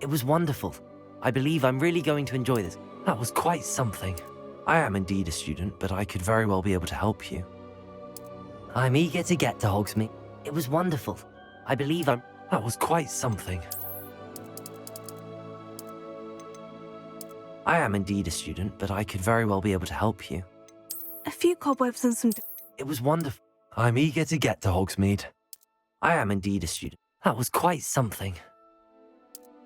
It was wonderful. I believe I'm really going to enjoy this. That was quite something. I am indeed a student, but I could very well be able to help you. I'm eager to get to Hogsmeade. It was wonderful. I believe I'm... That was quite something. I am indeed a student, but I could very well be able to help you. A few cobwebs and some... It was wonderful. I'm eager to get to Hogsmeade. I am indeed a student. That was quite something.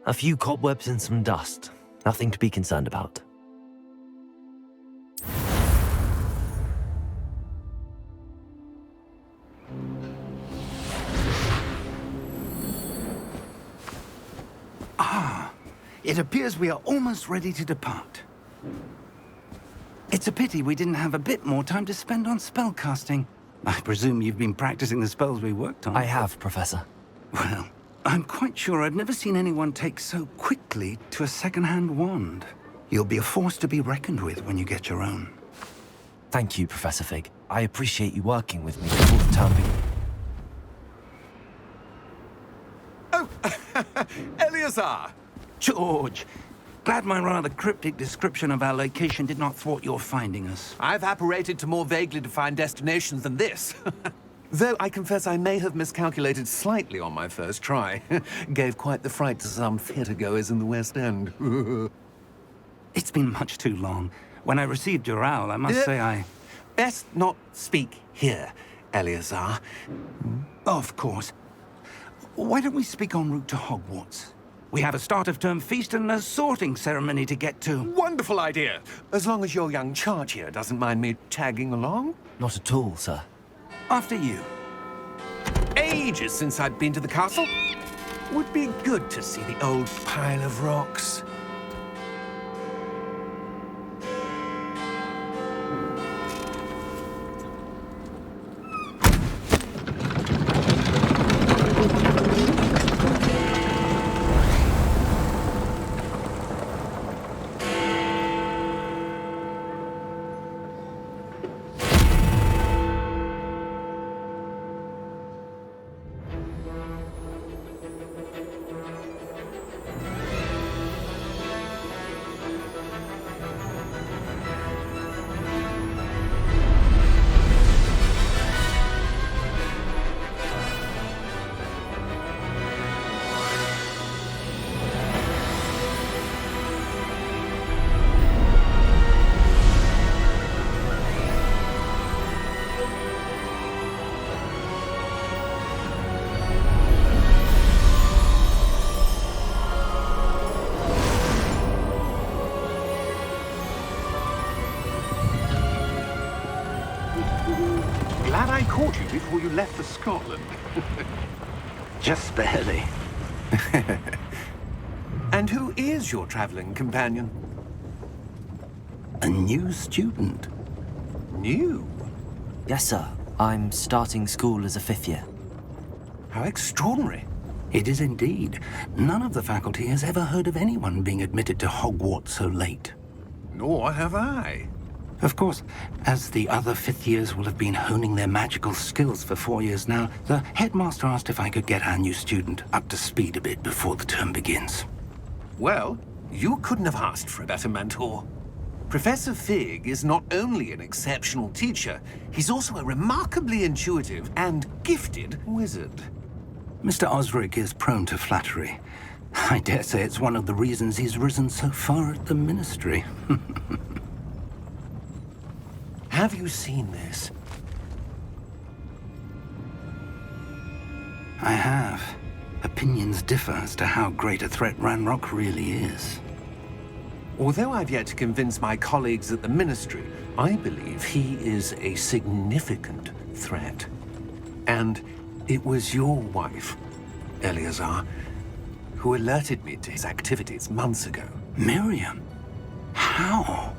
A few cobwebs and some dust. Nothing to be concerned about. It appears we are almost ready to depart. It's a pity we didn't have a bit more time to spend on spellcasting. I presume you've been practicing the spells we worked on. I have, Professor. Well, I'm quite sure I've never seen anyone take so quickly to a second-hand wand. You'll be a force to be reckoned with when you get your own. Thank you, Professor Fig. I appreciate you working with me before the term begins. Oh, Eleazar! George, glad my rather cryptic description of our location did not thwart your finding us. I've apparated to more vaguely defined destinations than this. Though I confess I may have miscalculated slightly on my first try. Gave quite the fright to some theatre-goers in the West End. It's been much too long. When I received your owl, I must say I... Best not speak here, Eleazar. Of course. Why don't we speak en route to Hogwarts? We have a start-of-term feast and a sorting ceremony to get to. Wonderful idea! As long as your young charge here doesn't mind me tagging along. Not at all, sir. After you. Ages since I'd been to the castle. Would be good to see the old pile of rocks. Glad I caught you before you left for Scotland. Just barely. And who is your traveling companion? A new student. New? Yes, sir. I'm starting school as a 5th year. How extraordinary. It is indeed. None of the faculty has ever heard of anyone being admitted to Hogwarts so late. Nor have I. Of course, as the other 5th years will have been honing their magical skills for 4 years now, the headmaster asked if I could get our new student up to speed a bit before the term begins. Well, you couldn't have asked for a better mentor. Professor Fig is not only an exceptional teacher, he's also a remarkably intuitive and gifted wizard. Mr. Osric is prone to flattery. I dare say it's one of the reasons he's risen so far at the Ministry. Have you seen this? I have. Opinions differ as to how great a threat Ranrock really is. Although I've yet to convince my colleagues at the Ministry, I believe he is a significant threat. And it was your wife, Eleazar, who alerted me to his activities months ago. Miriam? How?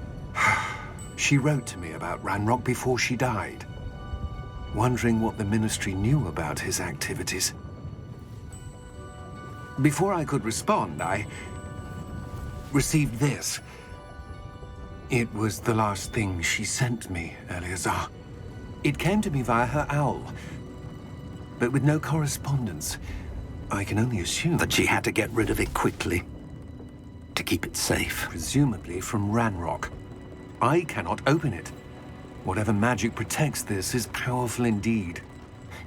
She wrote to me about Ranrock before she died, wondering what the Ministry knew about his activities. Before I could respond, I received this. It was the last thing she sent me, Eleazar. It came to me via her owl, but with no correspondence. I can only assume That she had to get rid of it quickly. to keep it safe. Presumably from Ranrock. I cannot open it. Whatever magic protects this is powerful indeed.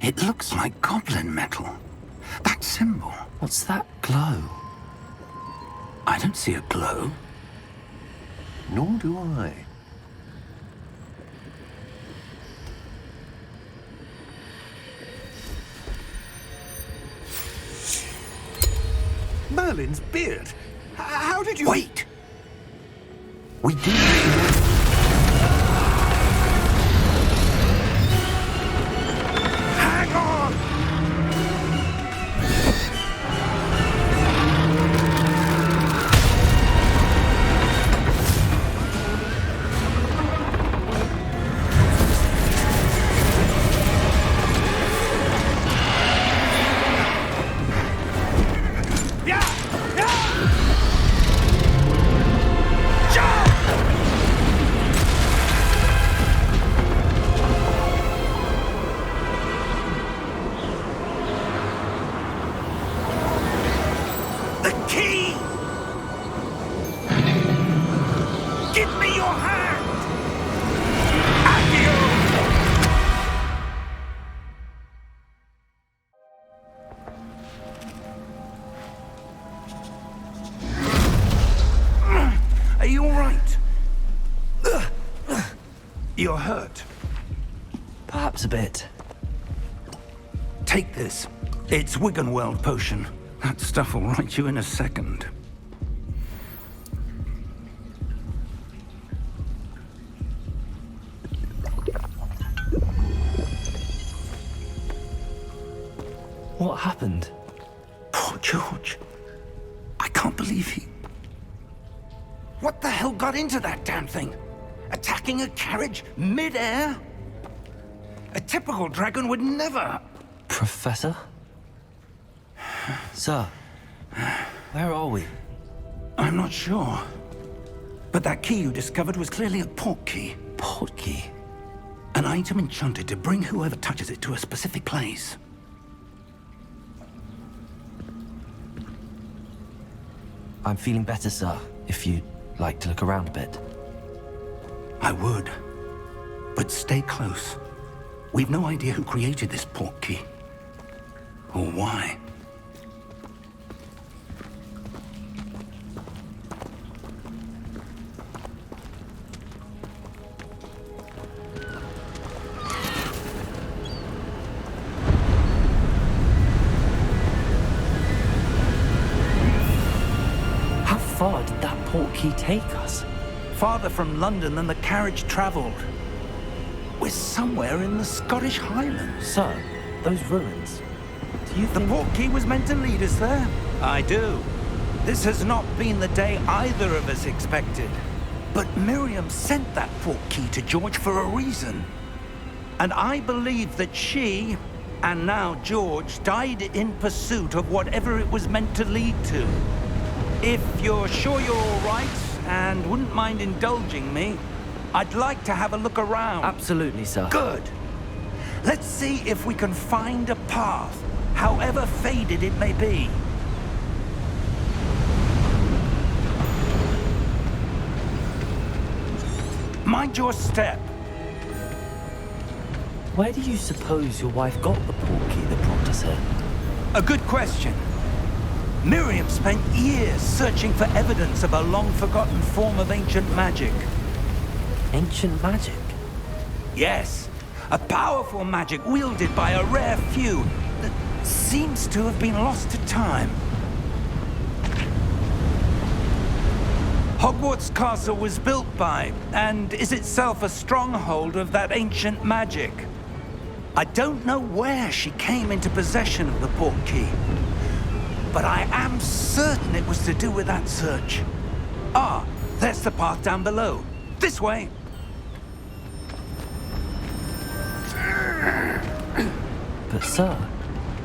It looks like goblin metal. That symbol. What's that glow? I don't see a glow. Nor do I. Merlin's beard! How did you... Wait! We do... Hang on! You're hurt. Perhaps a bit. Take this. It's Wiggenweld potion. That stuff will right you in a second. What happened? Poor George. I can't believe he... What the hell got into that damn thing? Attacking a carriage mid-air? A typical dragon would never... Professor? Sir, where are we? I'm not sure. But that key you discovered was clearly a portkey. Portkey? An item enchanted to bring whoever touches it to a specific place. I'm feeling better, sir, if you'd like to look around a bit. I would. But stay close. We've no idea who created this portkey. Or why. How far did that portkey take us? Farther from London than the carriage traveled. We're somewhere in the Scottish Highlands. Sir, those ruins. Do you The think... portkey was meant to lead us there? I do. This has not been the day either of us expected. But Miriam sent that portkey to George for a reason. And I believe that she, and now George, died in pursuit of whatever it was meant to lead to. If you're sure you're all right, and wouldn't mind indulging me, I'd like to have a look around. Absolutely, sir. Good. Let's see if we can find a path, however faded it may be. Mind your step. Where do you suppose your wife got the portkey that brought us here? A good question. Miriam spent years searching for evidence of a long-forgotten form of ancient magic. Ancient magic? Yes, a powerful magic wielded by a rare few that seems to have been lost to time. Hogwarts Castle was built by, and is itself a stronghold of that ancient magic. I don't know where she came into possession of the portkey, but I am certain it was to do with that search. Ah, there's the path down below. This way. But sir,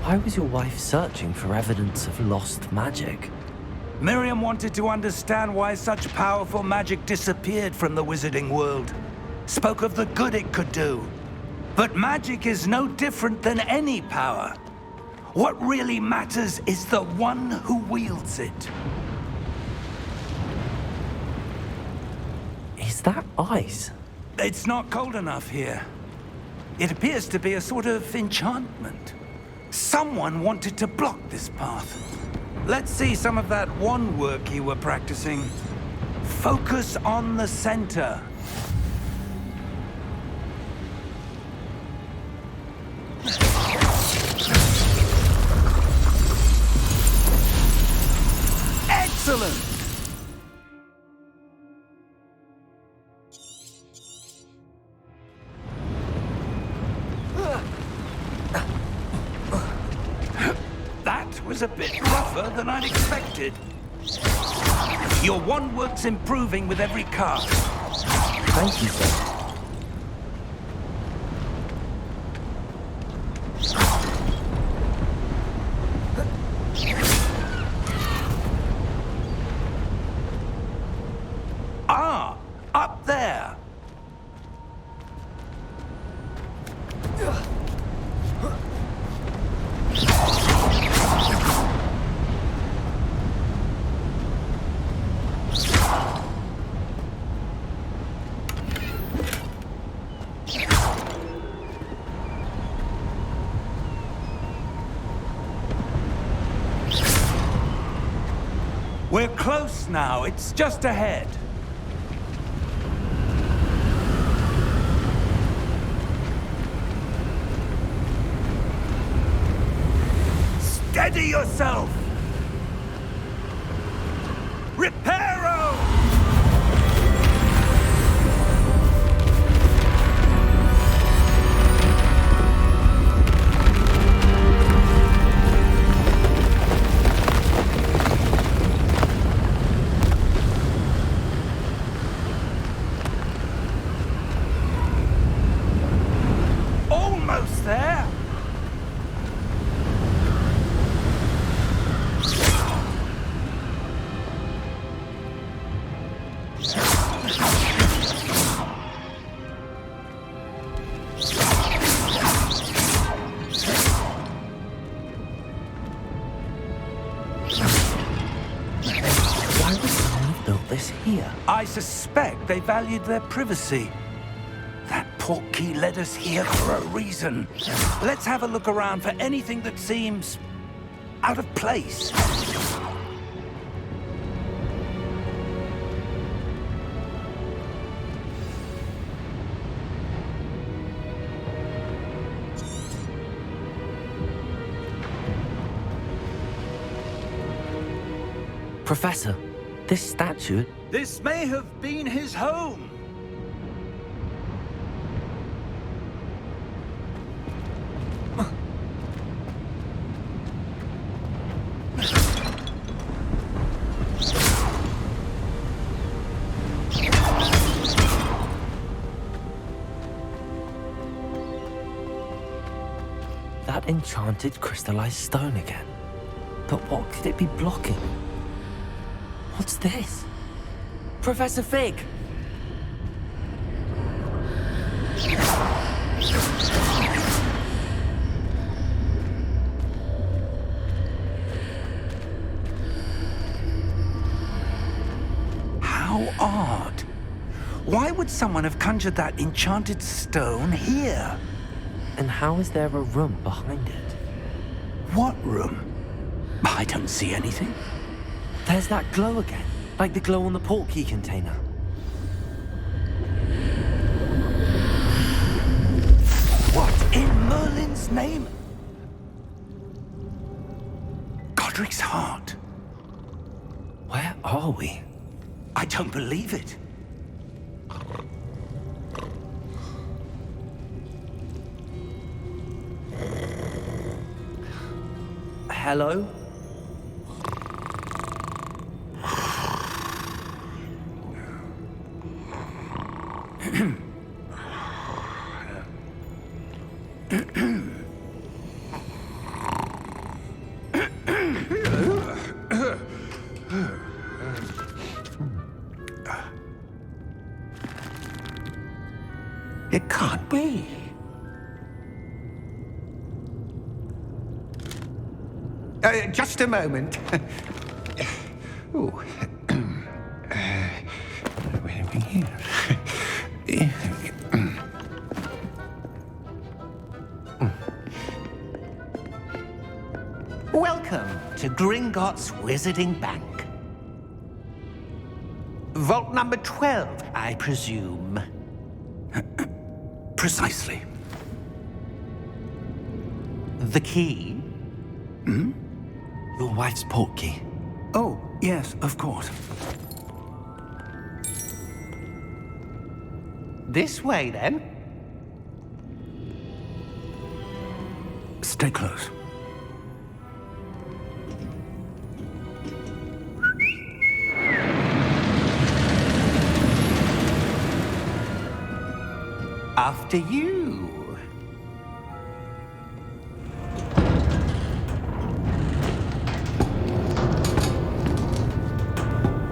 why was your wife searching for evidence of lost magic? Miriam wanted to understand why such powerful magic disappeared from the wizarding world. Spoke of the good it could do. But magic is no different than any power. What really matters is the one who wields it. that ice? It's not cold enough here. It appears to be a sort of enchantment. Someone wanted to block this path. Let's see some of that wand work you were practicing. Focus on the center. Excellent! That was a bit rougher than I'd expected. Your wand work's improving with every cast. Thank you, sir. Ah, up there. We're close now. It's just ahead. Steady yourself! Reparo! Almost there! Why would someone have built this here? I suspect they valued their privacy. That Portkey led us here for a reason. Let's have a look around for anything that seems out of place. Professor, this statue... This may have been his home. That enchanted crystallized stone again. But what could it be blocking? What's this? Professor Fig! How odd. Why would someone have conjured that enchanted stone here? And how is there a room behind it? What room? I don't see anything. There's that glow again, like the glow on the Portkey container. What in Merlin's name? Godric's heart. Where are we? I don't believe it. Hello? It can't be. Just a moment. Oh. Where are we here? Welcome to Gringotts Wizarding Bank. Vault number 12, I presume. Precisely. The key? Your wife's portkey. Oh, yes, of course. This way, then. Stay close. After you.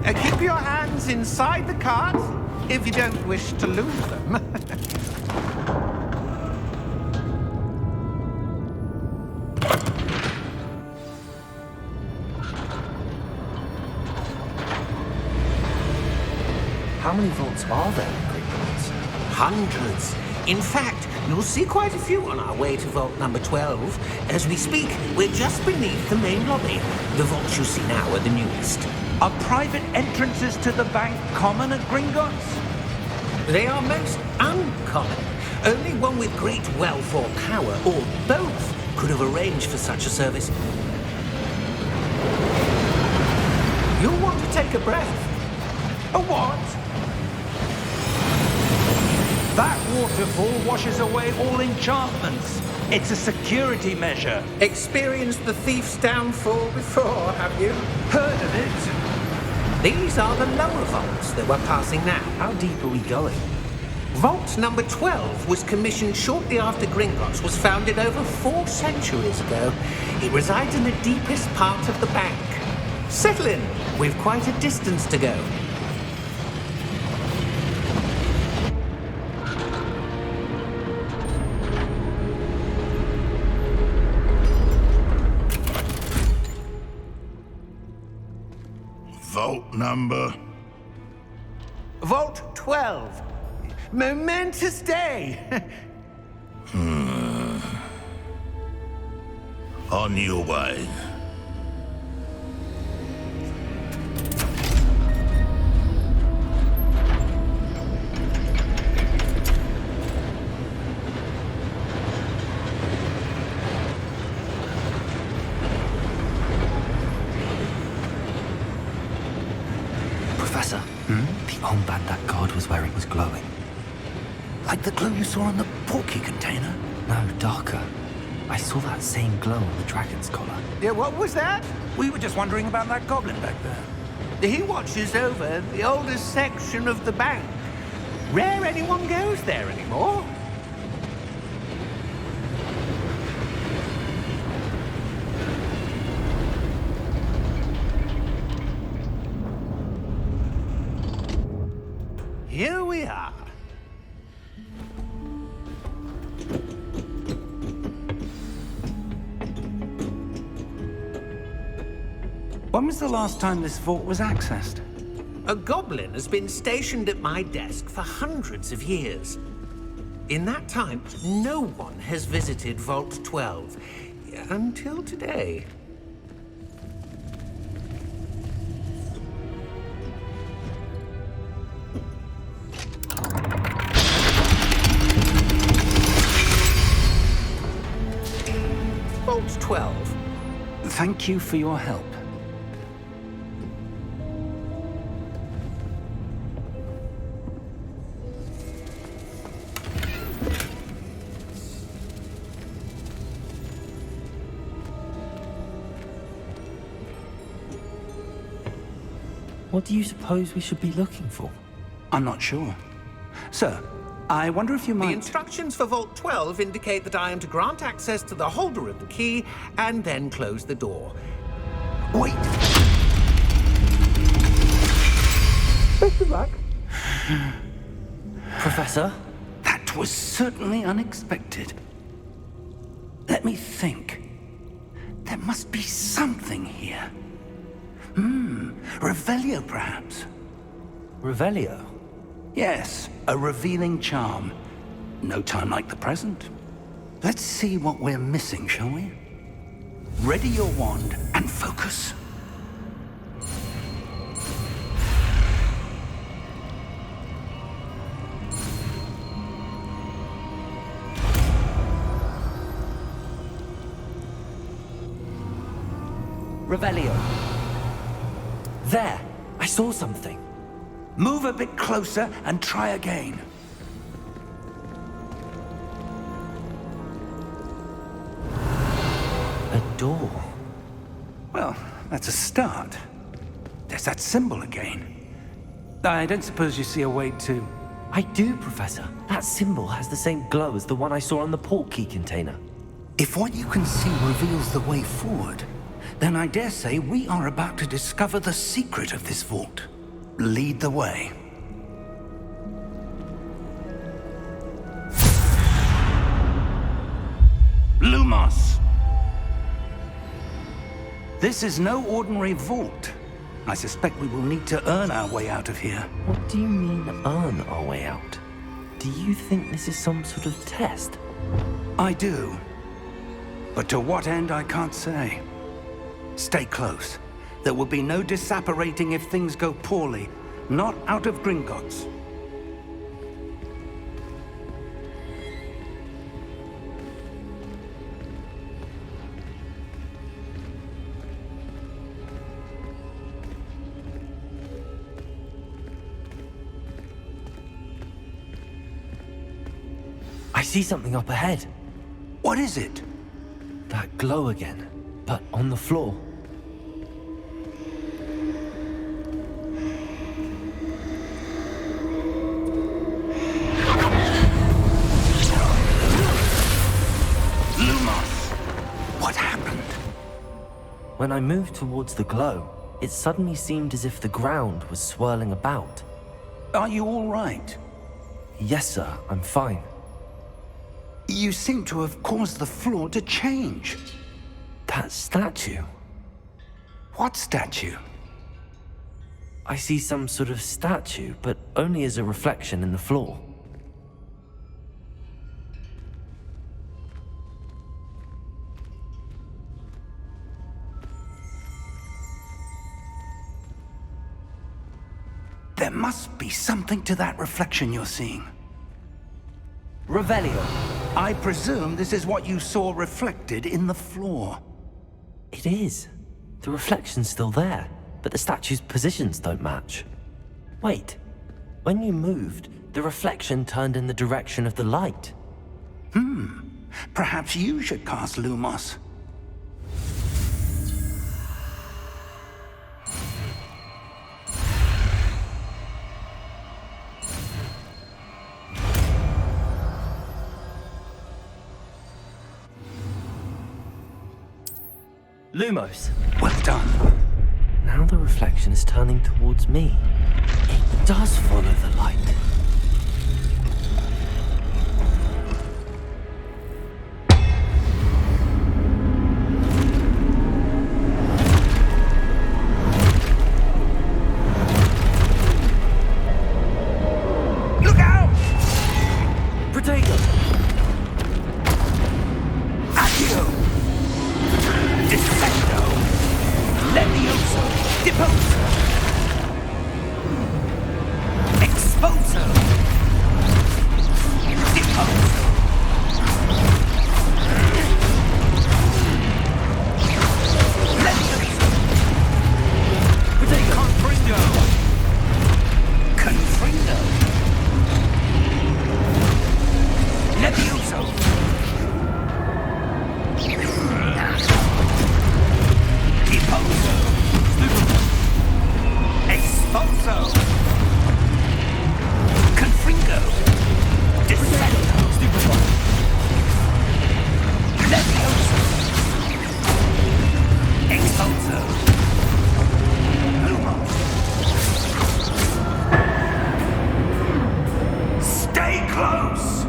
Keep your hands inside the cart if you don't wish to lose them. How many vaults are there in Gringotts? Hundreds. In fact, you'll see quite a few on our way to vault number 12. As we speak, we're just beneath the main lobby. The vaults you see now are the newest. Are private entrances to the bank common at Gringotts? They are most uncommon. Only one with great wealth or power, or both, could have arranged for such a service. You'll want to take a breath. A what? That waterfall washes away all enchantments. It's a security measure. Experienced the thief's downfall before, have you? Heard of it? These are the lower vaults that we're passing now. How deep are we going? Vault number 12 was commissioned shortly after Gringotts was founded over 4 centuries ago. It resides in the deepest part of the bank. Settle in. We've quite a distance to go. Vault number? Vault 12. Momentous day. On your way. Professor, the armband that guard was wearing was glowing. Like the glow you saw on the Portkey container? No, darker. I saw that same glow on the dragon's collar. Yeah, what was that? We were just wondering about that goblin back there. He watches over the oldest section of the bank. Rare anyone goes there anymore. Here we are. When was the last time this vault was accessed? A goblin has been stationed at my desk for hundreds of years. In that time, no one has visited Vault 12. Until today. Vault 12. Thank you for your help. What do you suppose we should be looking for? I'm not sure. Sir, I wonder if you The might... instructions for Vault 12 indicate that I am to grant access to the holder of the key and then close the door. Wait! Best of luck. Professor? That was certainly unexpected. Let me think. There must be something here. Revelio, perhaps? Revelio? Yes, a revealing charm. No time like the present. Let's see what we're missing, shall we? Ready your wand and focus. Revelio. There! I saw something. Move a bit closer and try again. A door. Well, that's a start. There's that symbol again. I don't suppose you see a way to... I do, Professor. That symbol has the same glow as the one I saw on the Portkey container. If what you can see reveals the way forward, then I dare say we are about to discover the secret of this vault. Lead the way. Lumos! This is no ordinary vault. I suspect we will need to earn our way out of here. What do you mean, earn our way out? Do you think this is some sort of test? I do. But to what end, I can't say. Stay close. There will be no disapparating if things go poorly. Not out of Gringotts. I see something up ahead. What is it? That glow again, but on the floor. Lumos! What happened? When I moved towards the glow, it suddenly seemed as if the ground was swirling about. Are you all right? Yes, sir, I'm fine. You seem to have caused the floor to change. That statue. What statue? I see some sort of statue, but only as a reflection in the floor. There must be something to that reflection you're seeing. Revelio. I presume this is what you saw reflected in the floor. It is. The reflection's still there, but the statue's positions don't match. Wait. When you moved, the reflection turned in the direction of the light. Perhaps you should cast Lumos. Lumos. Well done. Now the reflection is turning towards me. It does follow the light. Look out! Protego! Accio! Dissecto! Levioso! Deposo! Exposo! Deposo! Levioso! Protego! Confringo! Confringo! Levioso! Deposo! Exposo! Confringo! Dissecto! Levioso! Exposo! Lumos! Stay close!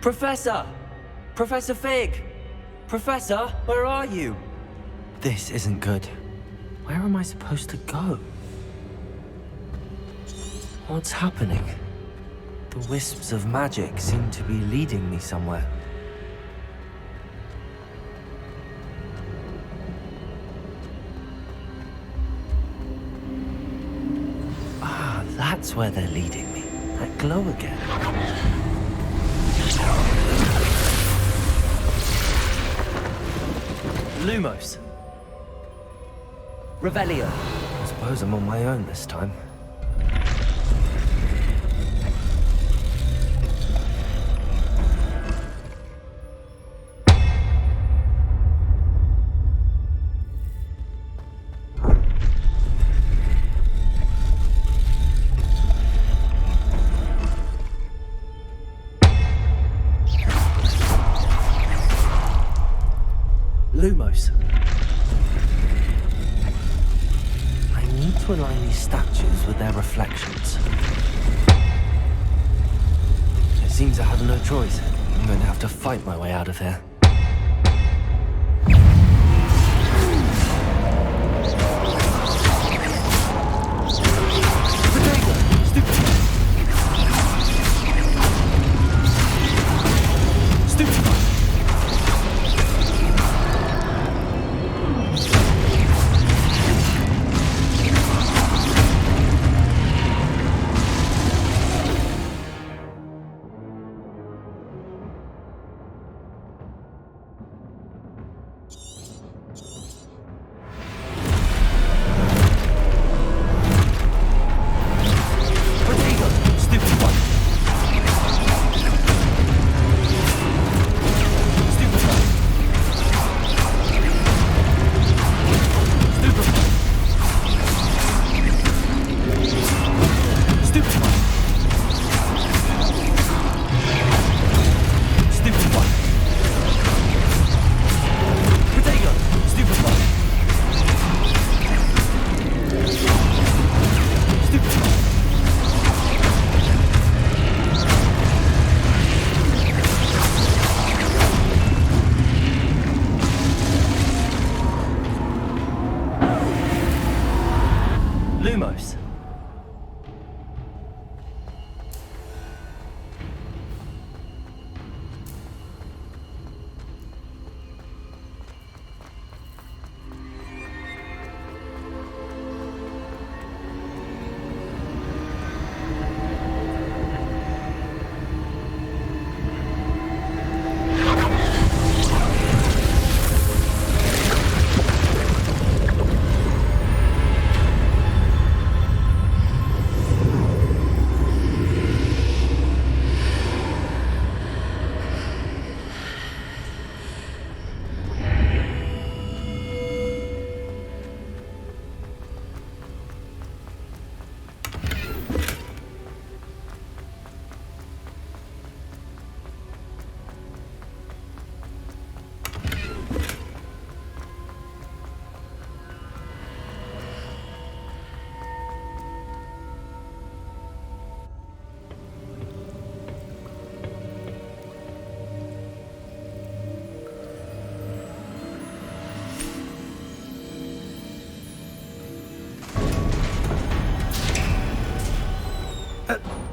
Professor! Professor Fig! Professor, where are you? This isn't good. Where am I supposed to go? What's happening? The wisps of magic seem to be leading me somewhere. Ah, that's where they're leading me. That glow again. Lumos. Revelio. I suppose I'm on my own this time. Lumos. I need to align these statues with their reflections. It seems I have no choice. I'm going to have to fight my way out of here. Lumos.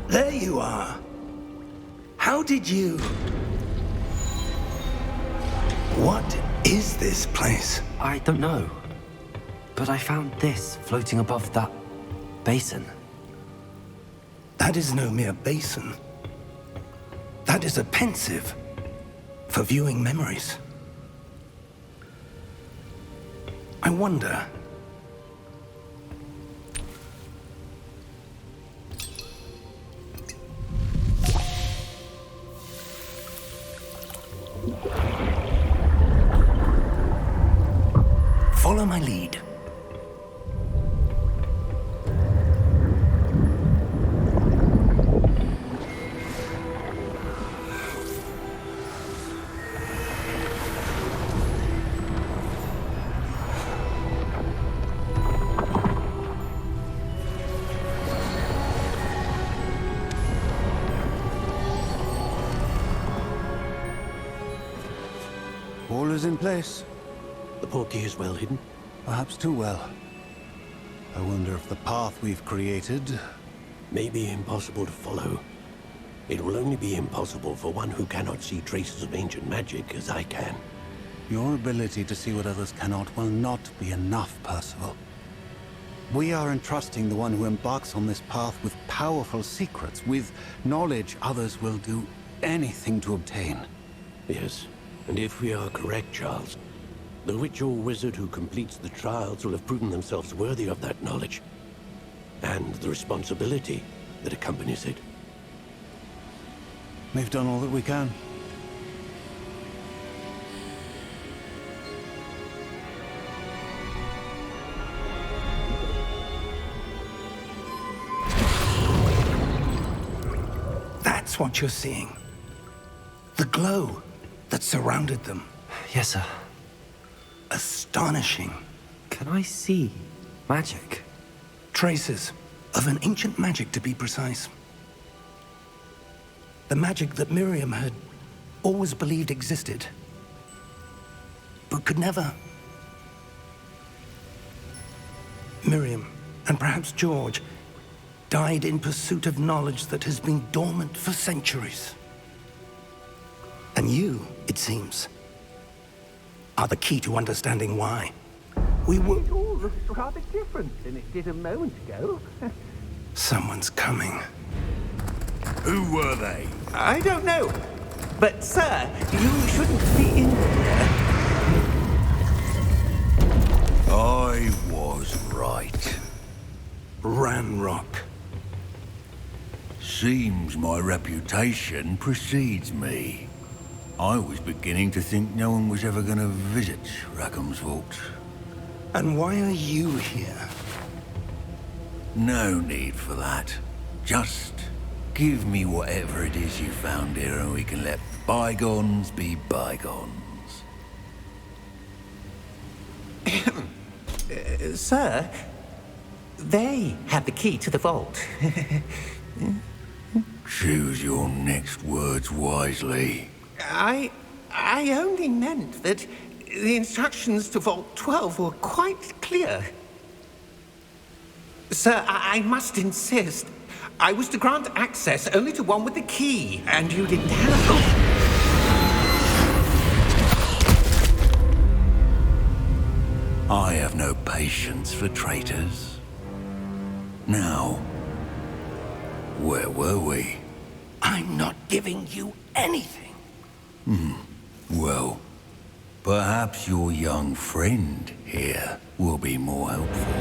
There you are. How did you... What is this place? I don't know. But I found this floating above that basin. That is no mere basin. That is a pensive for viewing memories. I wonder... Follow my lead. All is in place. The portkey is well hidden. Perhaps too well. I wonder if the path we've created may be impossible to follow. It will only be impossible for one who cannot see traces of ancient magic as I can. Your ability to see what others cannot will not be enough, Percival. We are entrusting the one who embarks on this path with powerful secrets, with knowledge others will do anything to obtain. Yes, and if we are correct, Charles, the witch or wizard who completes the trials will have proven themselves worthy of that knowledge, and the responsibility that accompanies it. We've done all that we can. That's what you're seeing. The glow that surrounded them. Yes, sir. Astonishing. Can I see magic? Traces of an ancient magic, to be precise. The magic that Miriam had always believed existed, but could never. Miriam, and perhaps George, died in pursuit of knowledge that has been dormant for centuries. And you, it seems, are the key to understanding why. We were... It all looks rather different than it did a moment ago. Someone's coming. Who were they? I don't know. But, sir, you shouldn't be in here. I was right. Ranrock. Seems my reputation precedes me. I was beginning to think no one was ever going to visit Rackham's Vault. And why are you here? No need for that. Just give me whatever it is you found here and we can let bygones be bygones. Sir, they have the key to the vault. Choose your next words wisely. I only meant that the instructions to Vault 12 were quite clear. Sir, I must insist. I was to grant access only to one with the key, and you didn't have... I have no patience for traitors. Now, where were we? I'm not giving you anything. Well, perhaps your young friend here will be more helpful.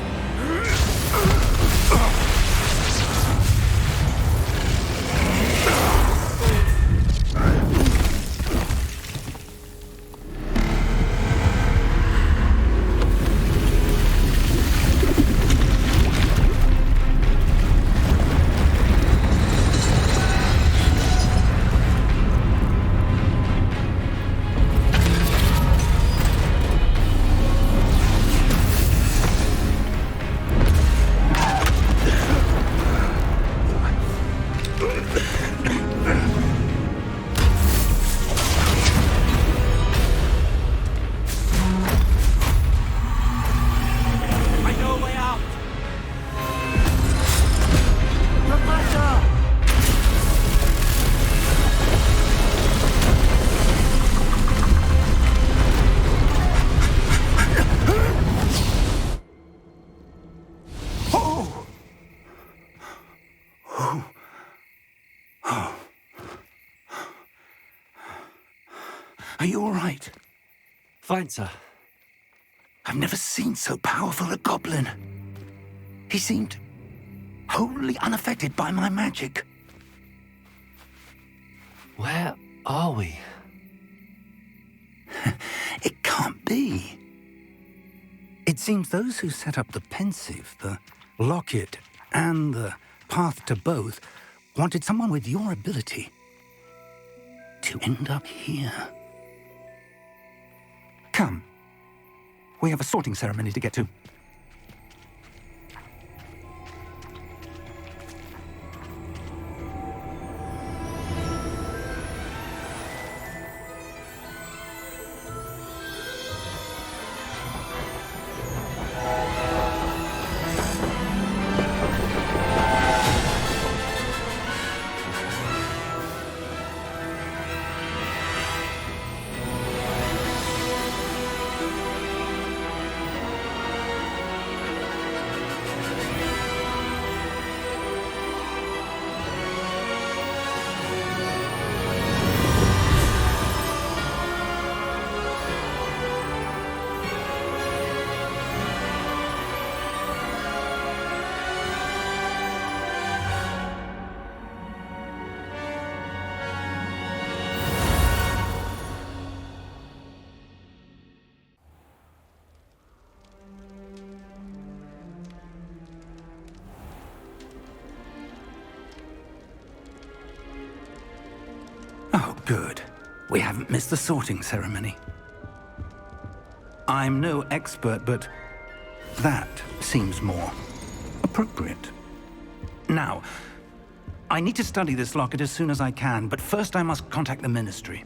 Are you all right? Fine, sir. I've never seen so powerful a goblin. He seemed wholly unaffected by my magic. Where are we? It can't be. It seems those who set up the pensive, the locket, and the path to both wanted someone with your ability to end up here. Come. We have a sorting ceremony to get to. Good. We haven't missed the sorting ceremony. I'm no expert, but that seems more appropriate. Now, I need to study this locket as soon as I can, but first I must contact the Ministry.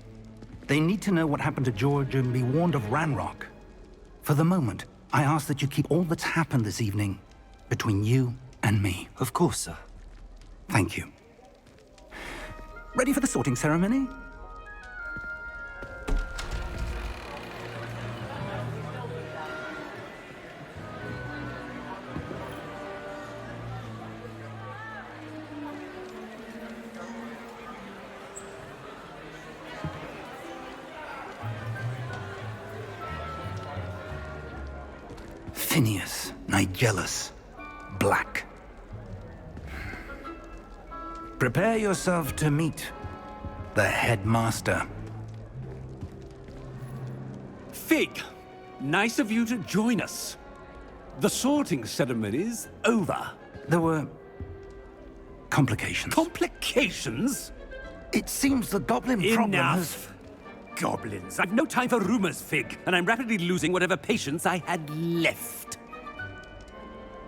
They need to know what happened to George and be warned of Ranrock. For the moment, I ask that you keep all that's happened this evening between you and me. Of course, sir. Thank you. Ready for the sorting ceremony? Phineas, Nigellus, Black. Prepare yourself to meet the headmaster. Fig, nice of you to join us. The sorting ceremony's over. There were complications. Complications? It seems the goblin problem has... Enough! Goblins. I've no time for rumors, Fig, and I'm rapidly losing whatever patience I had left.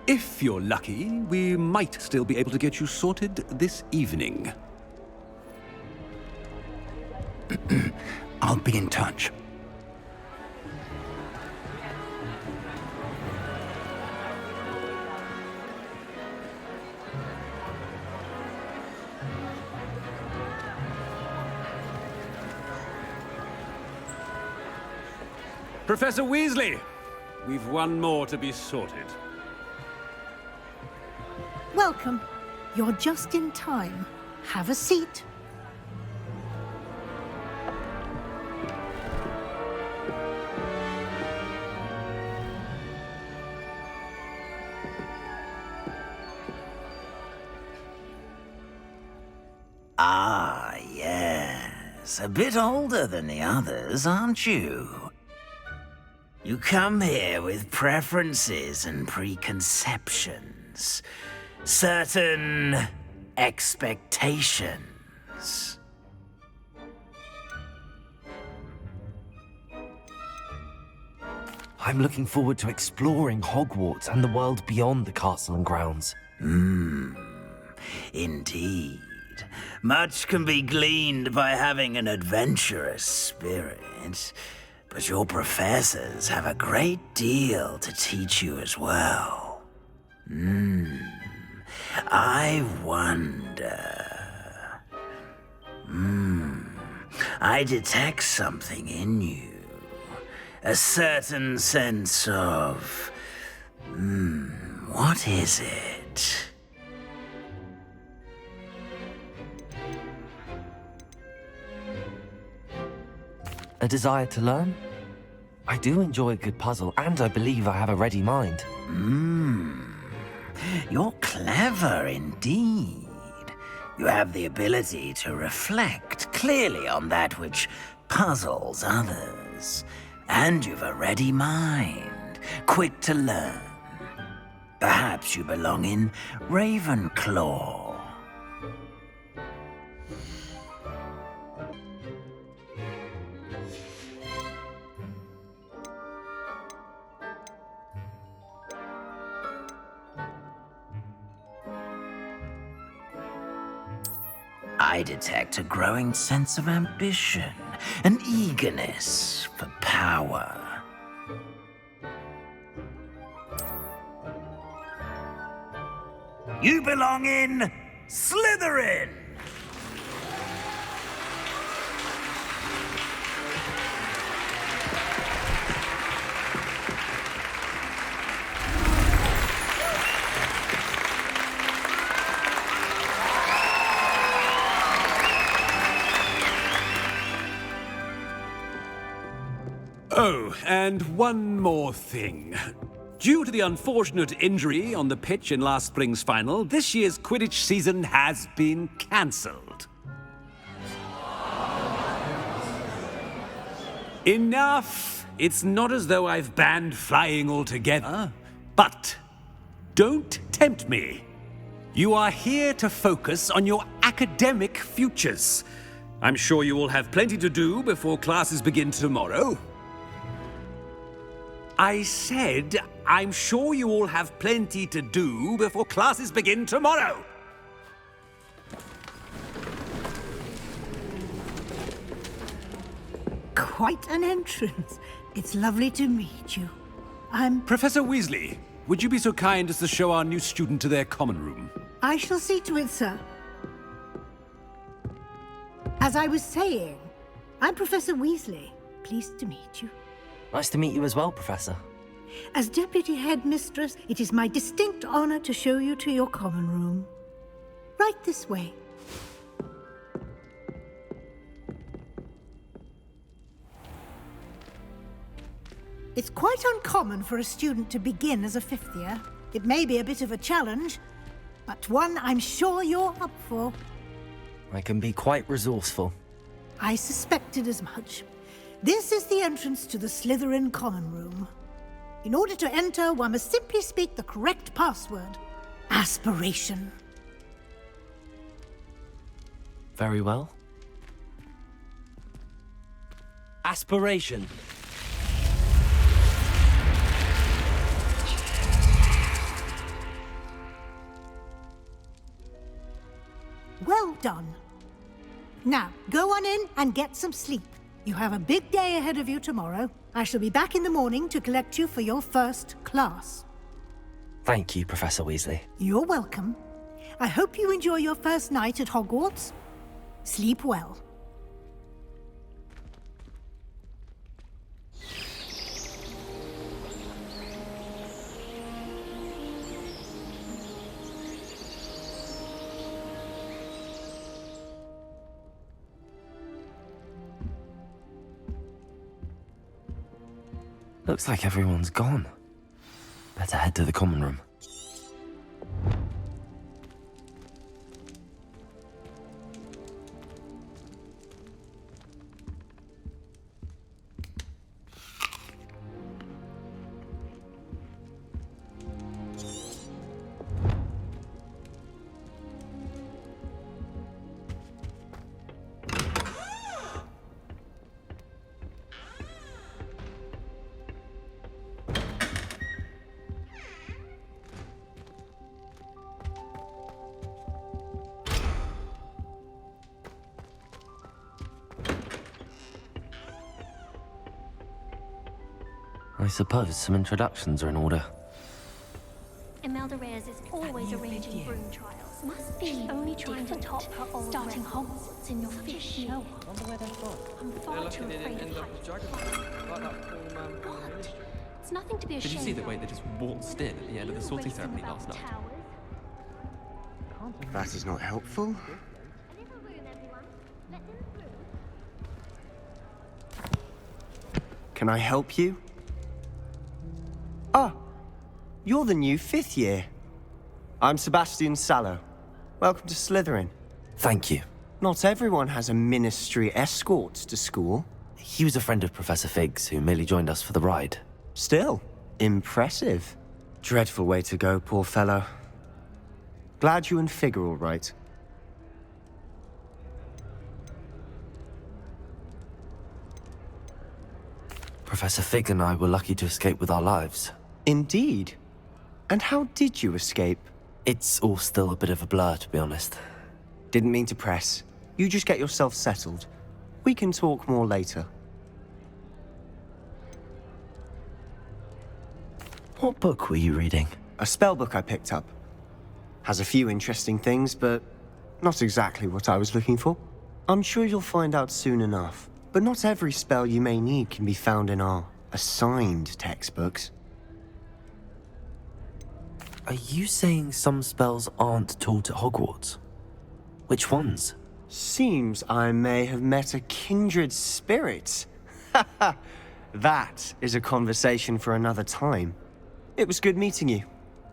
If you're lucky, we might still be able to get you sorted this evening. I'll be in touch. Professor Weasley, we've one more to be sorted. Welcome. You're just in time. Have a seat. Ah, yes. A bit older than the others, aren't you? You come here with preferences and preconceptions. Certain expectations. I'm looking forward to exploring Hogwarts and the world beyond the castle and grounds. Indeed. Much can be gleaned by having an adventurous spirit, but your professors have a great deal to teach you as well. I wonder... I detect something in you. A certain sense of... what is it? A desire to learn? I do enjoy a good puzzle, and I believe I have a ready mind. You're clever indeed. You have the ability to reflect clearly on that which puzzles others. And you've a ready mind, quick to learn. Perhaps you belong in Ravenclaw. I detect a growing sense of ambition, an eagerness for power. You belong in Slytherin! Oh, and one more thing. Due to the unfortunate injury on the pitch in last spring's final, this year's Quidditch season has been cancelled. Enough! It's not as though I've banned flying altogether. But don't tempt me. You are here to focus on your academic futures. I'm sure you all have plenty to do before classes begin tomorrow. I said, I'm sure you all have plenty to do before classes begin tomorrow. Quite an entrance. It's lovely to meet you. Professor Weasley, would you be so kind as to show our new student to their common room? I shall see to it, sir. As I was saying, I'm Professor Weasley. Pleased to meet you. Nice to meet you as well, Professor. As Deputy Headmistress, it is my distinct honor to show you to your common room. Right this way. It's quite uncommon for a student to begin as a fifth year. It may be a bit of a challenge, but one I'm sure you're up for. I can be quite resourceful. I suspected as much. This is the entrance to the Slytherin common room. In order to enter, one must simply speak the correct password. Aspiration. Very well. Aspiration. Well done. Now, go on in and get some sleep. You have a big day ahead of you tomorrow. I shall be back in the morning to collect you for your first class. Thank you, Professor Weasley. You're welcome. I hope you enjoy your first night at Hogwarts. Sleep well. Looks like everyone's gone. Better head to the common room. I suppose some introductions are in order. Imelda Reyes is always arranging broom trials. Must be only trying to top her old starting Hogwarts in your fifth year. I'm far too afraid of heights. It's nothing to be ashamed of. Did you see the way they just waltzed in at the end of the sorting ceremony last night? That is not helpful. Can I help you? Ah, you're the new fifth year. I'm Sebastian Sallow. Welcome to Slytherin. Thank you. Not everyone has a ministry escort to school. He was a friend of Professor Fig's who merely joined us for the ride. Still, impressive. Dreadful way to go, poor fellow. Glad you and Fig are all right. Professor Fig and I were lucky to escape with our lives. Indeed. And how did you escape? It's all still a bit of a blur, to be honest. Didn't mean to press. You just get yourself settled. We can talk more later. What book were you reading? A spell book I picked up. Has a few interesting things, but not exactly what I was looking for. I'm sure you'll find out soon enough. But not every spell you may need can be found in our assigned textbooks. Are you saying some spells aren't taught at Hogwarts? Which ones? Seems I may have met a kindred spirit. That is a conversation for another time. It was good meeting you.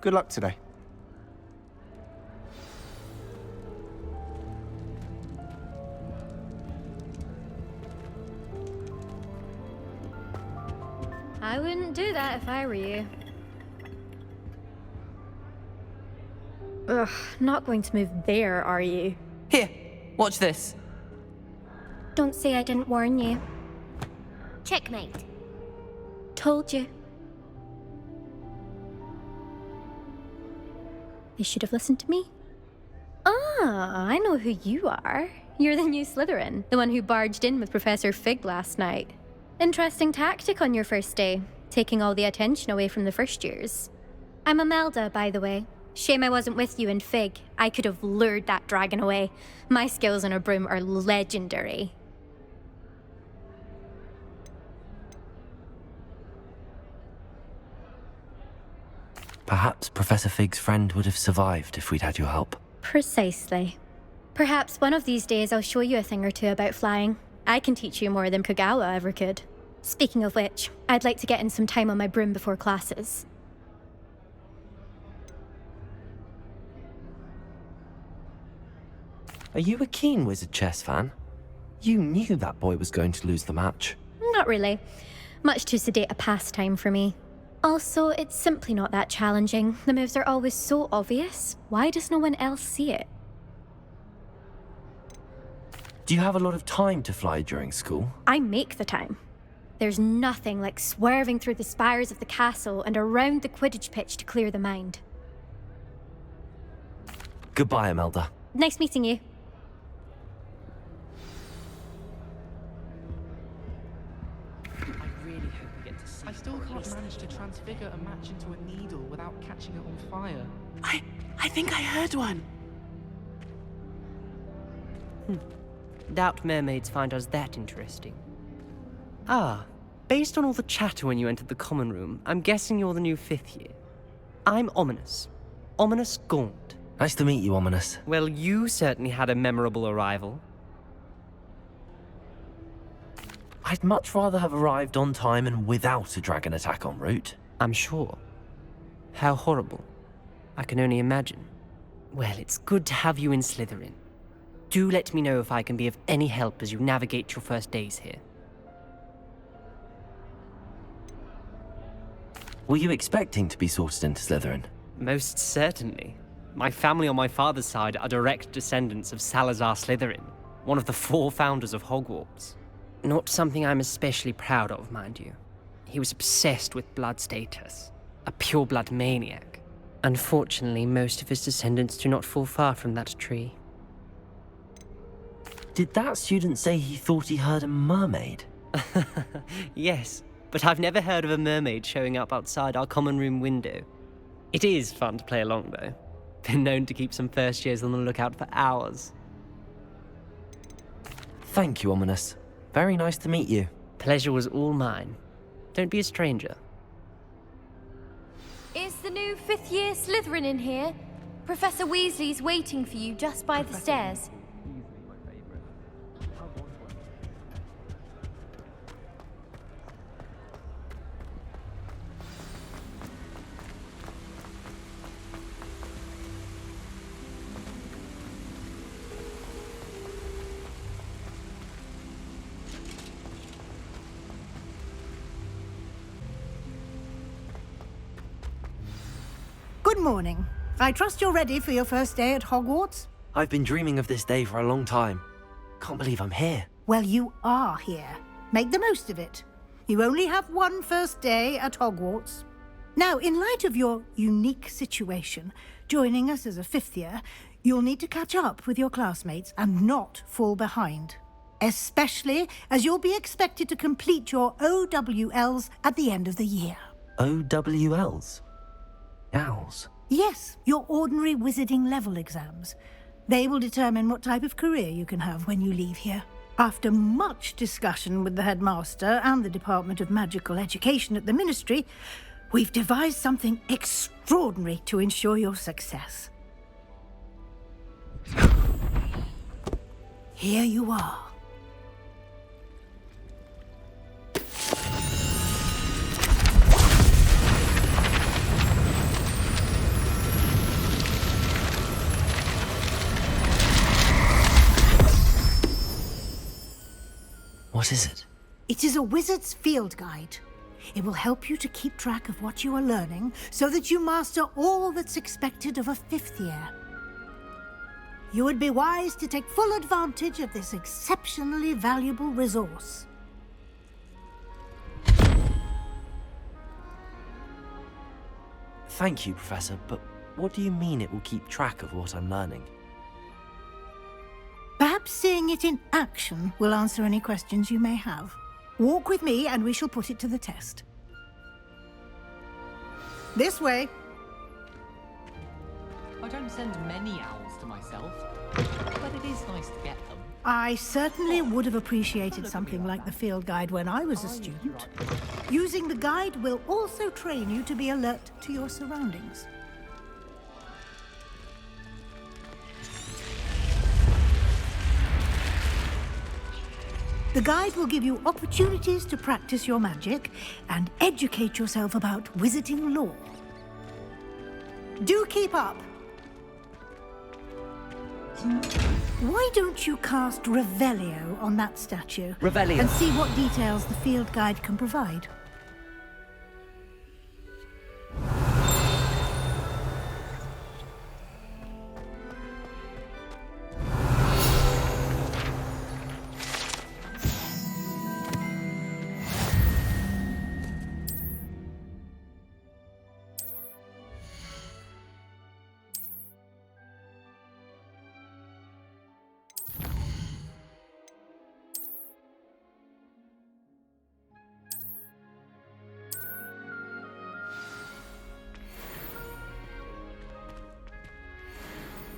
Good luck today. I wouldn't do that if I were you. Ugh, not going to move there, are you? Here, watch this. Don't say I didn't warn you. Checkmate. Told you. They should have listened to me. Ah, I know who you are. You're the new Slytherin, the one who barged in with Professor Fig last night. Interesting tactic on your first day, taking all the attention away from the first years. I'm Imelda, by the way. Shame I wasn't with you in Fig. I could have lured that dragon away. My skills on a broom are legendary. Perhaps Professor Fig's friend would have survived if we'd had your help. Precisely. Perhaps one of these days I'll show you a thing or two about flying. I can teach you more than Kogawa ever could. Speaking of which, I'd like to get in some time on my broom before classes. Are you a keen Wizard chess fan? You knew that boy was going to lose the match. Not really. Much too sedate a pastime for me. Also, it's simply not that challenging. The moves are always so obvious. Why does no one else see it? Do you have a lot of time to fly during school? I make the time. There's nothing like swerving through the spires of the castle and around the Quidditch pitch to clear the mind. Goodbye, Imelda. Nice meeting you. I still can't manage to transfigure a match into a needle without catching it on fire. I think I heard one. Doubt mermaids find us that interesting. Ah, based on all the chatter when you entered the common room, I'm guessing you're the new 5th year. I'm Ominous. Ominous Gaunt. Nice to meet you, Ominous. Well, you certainly had a memorable arrival. I'd much rather have arrived on time and without a dragon attack en route. I'm sure. How horrible. I can only imagine. Well, it's good to have you in Slytherin. Do let me know if I can be of any help as you navigate your first days here. Were you expecting to be sorted into Slytherin? Most certainly. My family on my father's side are direct descendants of Salazar Slytherin, one of the 4 founders of Hogwarts. Not something I'm especially proud of, mind you. He was obsessed with blood status, a pure-blood maniac. Unfortunately, most of his descendants do not fall far from that tree. Did that student say he thought he heard a mermaid? Yes, but I've never heard of a mermaid showing up outside our common room window. It is fun to play along, though. Been known to keep some first years on the lookout for hours. Thank you, Ominous. Very nice to meet you. Pleasure was all mine. Don't be a stranger. Is the new 5th year Slytherin in here? Professor Weasley's waiting for you just by the stairs. Good morning. I trust you're ready for your first day at Hogwarts? I've been dreaming of this day for a long time. Can't believe I'm here. Well, you are here. Make the most of it. You only have one first day at Hogwarts. Now, in light of your unique situation, joining us as a 5th year, you'll need to catch up with your classmates and not fall behind. Especially as you'll be expected to complete your OWLs at the end of the year. OWLs? Owls? Yes, your ordinary wizarding level exams. They will determine what type of career you can have when you leave here. After much discussion with the headmaster and the Department of Magical Education at the Ministry, we've devised something extraordinary to ensure your success. Here you are. What is it? It is a wizard's field guide. It will help you to keep track of what you are learning so that you master all that's expected of a 5th year. You would be wise to take full advantage of this exceptionally valuable resource. Thank you, Professor, but what do you mean it will keep track of what I'm learning? Perhaps seeing it in action will answer any questions you may have. Walk with me and we shall put it to the test. This way. I don't send many owls to myself, but it is nice to get them. I certainly would have appreciated something like the field guide when I was a student. Using the guide will also train you to be alert to your surroundings. The guide will give you opportunities to practice your magic and educate yourself about wizarding lore. Do keep up! Why don't you cast Revelio on that statue? Revelio. And see what details the field guide can provide.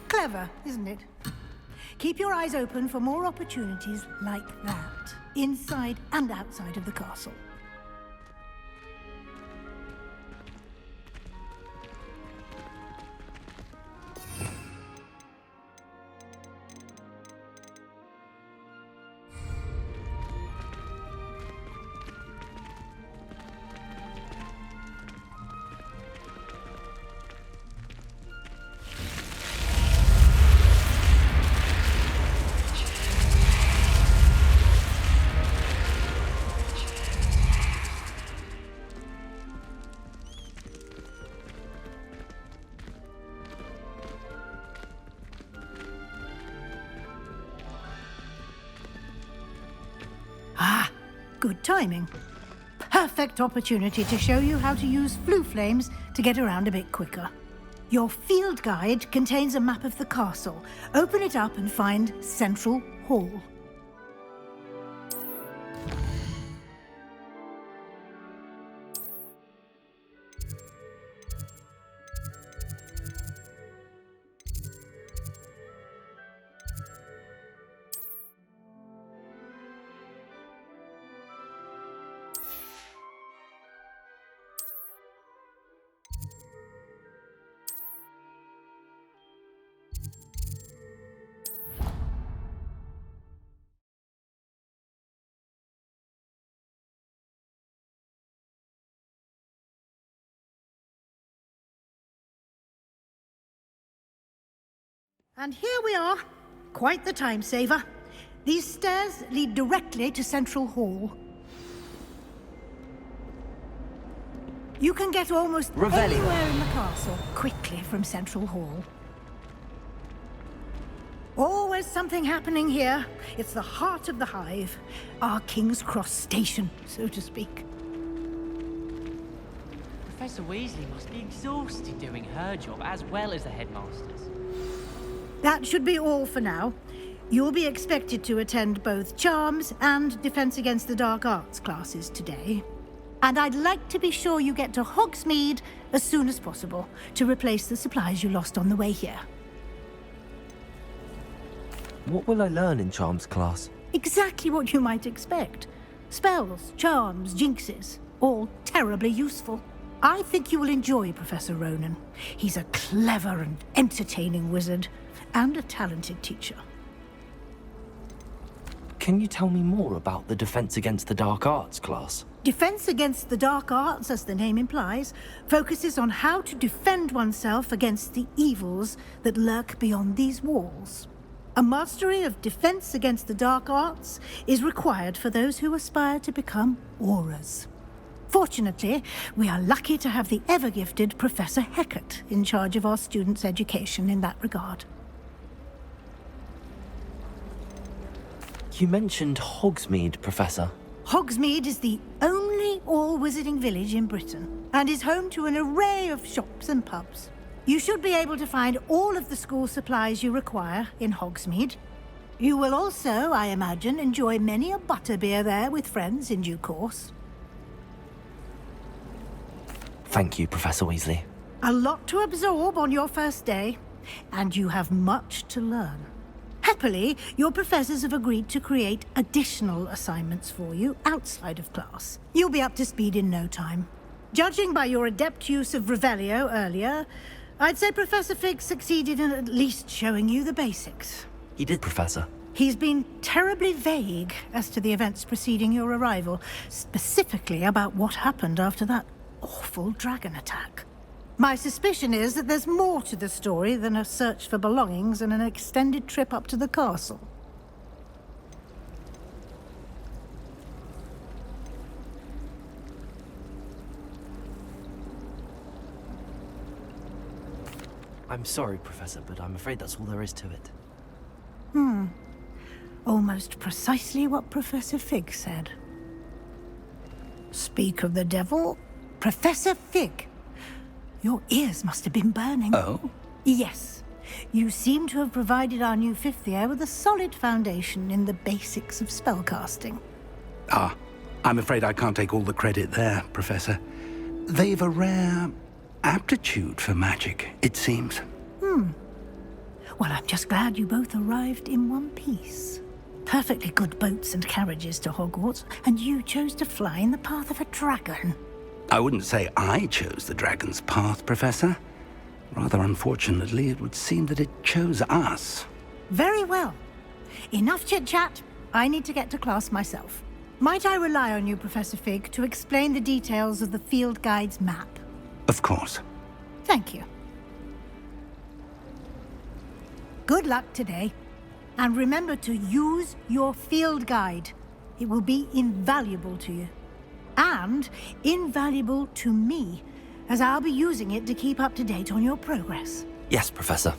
Clever, isn't it? Keep your eyes open for more opportunities like that, inside and outside of the castle. Good timing. Perfect opportunity to show you how to use flue flames to get around a bit quicker. Your field guide contains a map of the castle. Open it up and find Central Hall. And here we are. Quite the time saver. These stairs lead directly to Central Hall. You can get almost anywhere in the castle quickly from Central Hall. Always something happening here. It's the heart of the hive. Our King's Cross station, so to speak. Professor Weasley must be exhausted doing her job as well as the headmaster's. That should be all for now. You'll be expected to attend both Charms and Defense Against the Dark Arts classes today. And I'd like to be sure you get to Hogsmeade as soon as possible to replace the supplies you lost on the way here. What will I learn in Charms class? Exactly what you might expect. Spells, charms, jinxes, all terribly useful. I think you will enjoy Professor Ronan. He's a clever and entertaining wizard, and a talented teacher. Can you tell me more about the Defense Against the Dark Arts class? Defense Against the Dark Arts, as the name implies, focuses on how to defend oneself against the evils that lurk beyond these walls. A mastery of Defense Against the Dark Arts is required for those who aspire to become Aurors. Fortunately, we are lucky to have the ever-gifted Professor Hecat in charge of our students' education in that regard. You mentioned Hogsmeade, Professor. Hogsmeade is the only all-wizarding village in Britain and is home to an array of shops and pubs. You should be able to find all of the school supplies you require in Hogsmeade. You will also, I imagine, enjoy many a butterbeer there with friends in due course. Thank you, Professor Weasley. A lot to absorb on your first day, and you have much to learn. Happily, your professors have agreed to create additional assignments for you outside of class. You'll be up to speed in no time. Judging by your adept use of Revelio earlier, I'd say Professor Fig succeeded in at least showing you the basics. He did, Professor. He's been terribly vague as to the events preceding your arrival, specifically about what happened after that awful dragon attack. My suspicion is that there's more to the story than a search for belongings and an extended trip up to the castle. I'm sorry, Professor, but I'm afraid that's all there is to it. Almost precisely what Professor Fig said. Speak of the devil, Professor Fig. Your ears must have been burning. Oh? Yes. You seem to have provided our new fifth year with a solid foundation in the basics of spellcasting. Ah, I'm afraid I can't take all the credit there, Professor. They've a rare aptitude for magic, it seems. Well, I'm just glad you both arrived in one piece. Perfectly good boats and carriages to Hogwarts, and you chose to fly in the path of a dragon. I wouldn't say I chose the dragon's path, Professor. Rather unfortunately, it would seem that it chose us. Very well. Enough chit-chat. I need to get to class myself. Might I rely on you, Professor Fig, to explain the details of the field guide's map? Of course. Thank you. Good luck today. And remember to use your field guide. It will be invaluable to you. And invaluable to me, as I'll be using it to keep up to date on your progress. Yes, Professor.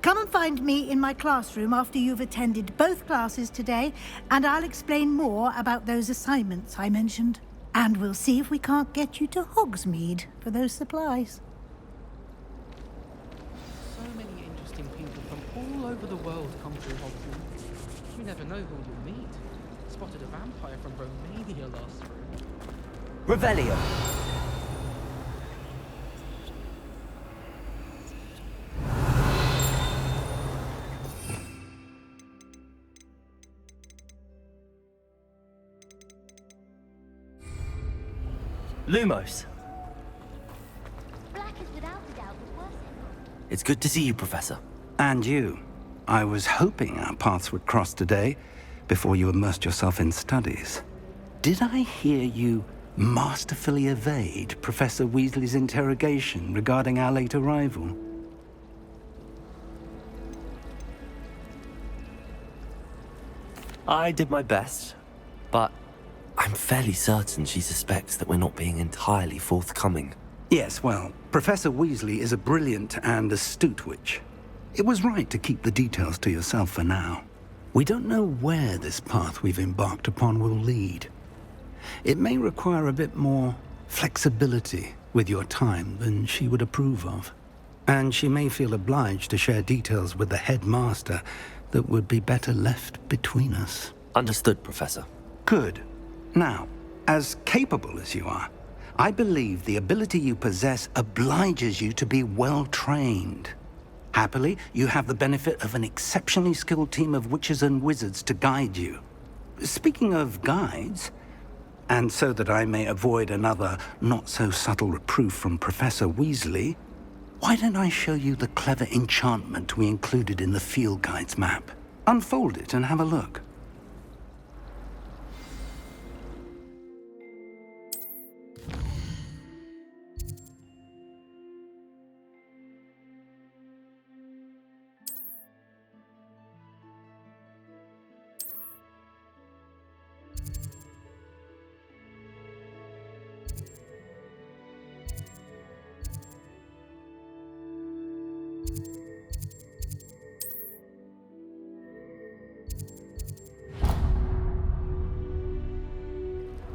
Come and find me in my classroom after you've attended both classes today, and I'll explain more about those assignments I mentioned. And we'll see if we can't get you to Hogsmeade for those supplies. So many interesting people from all over the world come through Hogwarts. You never know who you'll meet. Spotted a vampire from Romania last spring. Revelio. Lumos. Black is without a doubt the worst. It's good to see you, Professor. And you. I was hoping our paths would cross today, before you immersed yourself in studies. Did I hear you masterfully evade Professor Weasley's interrogation regarding our late arrival? I did my best, but I'm fairly certain she suspects that we're not being entirely forthcoming. Yes, well, Professor Weasley is a brilliant and astute witch. It was right to keep the details to yourself for now. We don't know where this path we've embarked upon will lead. It may require a bit more flexibility with your time than she would approve of. And she may feel obliged to share details with the headmaster that would be better left between us. Understood, Professor. Good. Now, as capable as you are, I believe the ability you possess obliges you to be well-trained. Happily, you have the benefit of an exceptionally skilled team of witches and wizards to guide you. Speaking of guides, and so that I may avoid another not-so-subtle reproof from Professor Weasley, why don't I show you the clever enchantment we included in the field guide's map? Unfold it and have a look.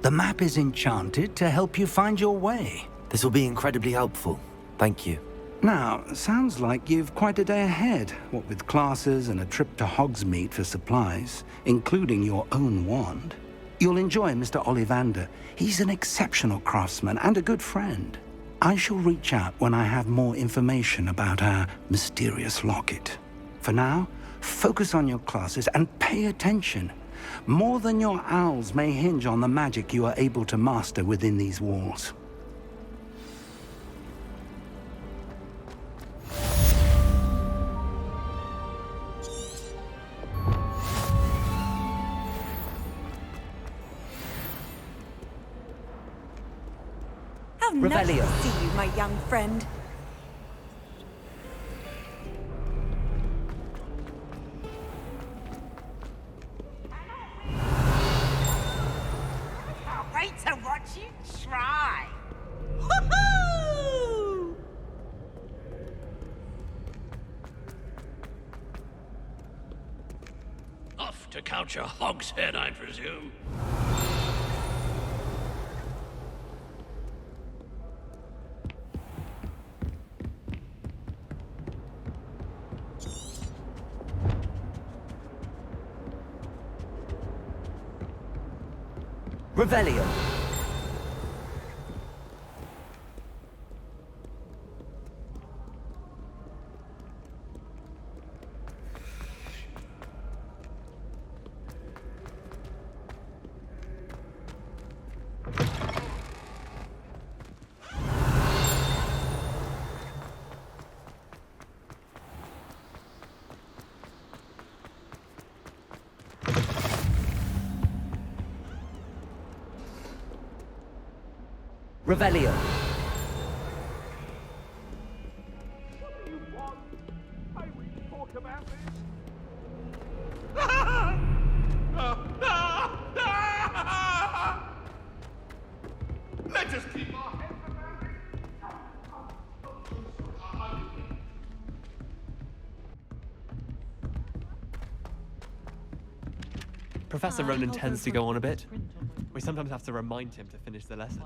The map is enchanted to help you find your way. This will be incredibly helpful. Thank you. Now, sounds like you've quite a day ahead, what with classes and a trip to Hogsmeade for supplies, including your own wand. You'll enjoy Mr. Ollivander. He's an exceptional craftsman and a good friend. I shall reach out when I have more information about our mysterious locket. For now, focus on your classes and pay attention. More than your owls may hinge on the magic you are able to master within these walls. How nice to see you, my young friend. Can't wait to watch you try. Woohoo! Off to couch a hogshead, I presume. Revelio. Revelio. Let us keep our heads about it. Professor Ronan tends to go on a bit. We sometimes have to remind him to finish the lesson.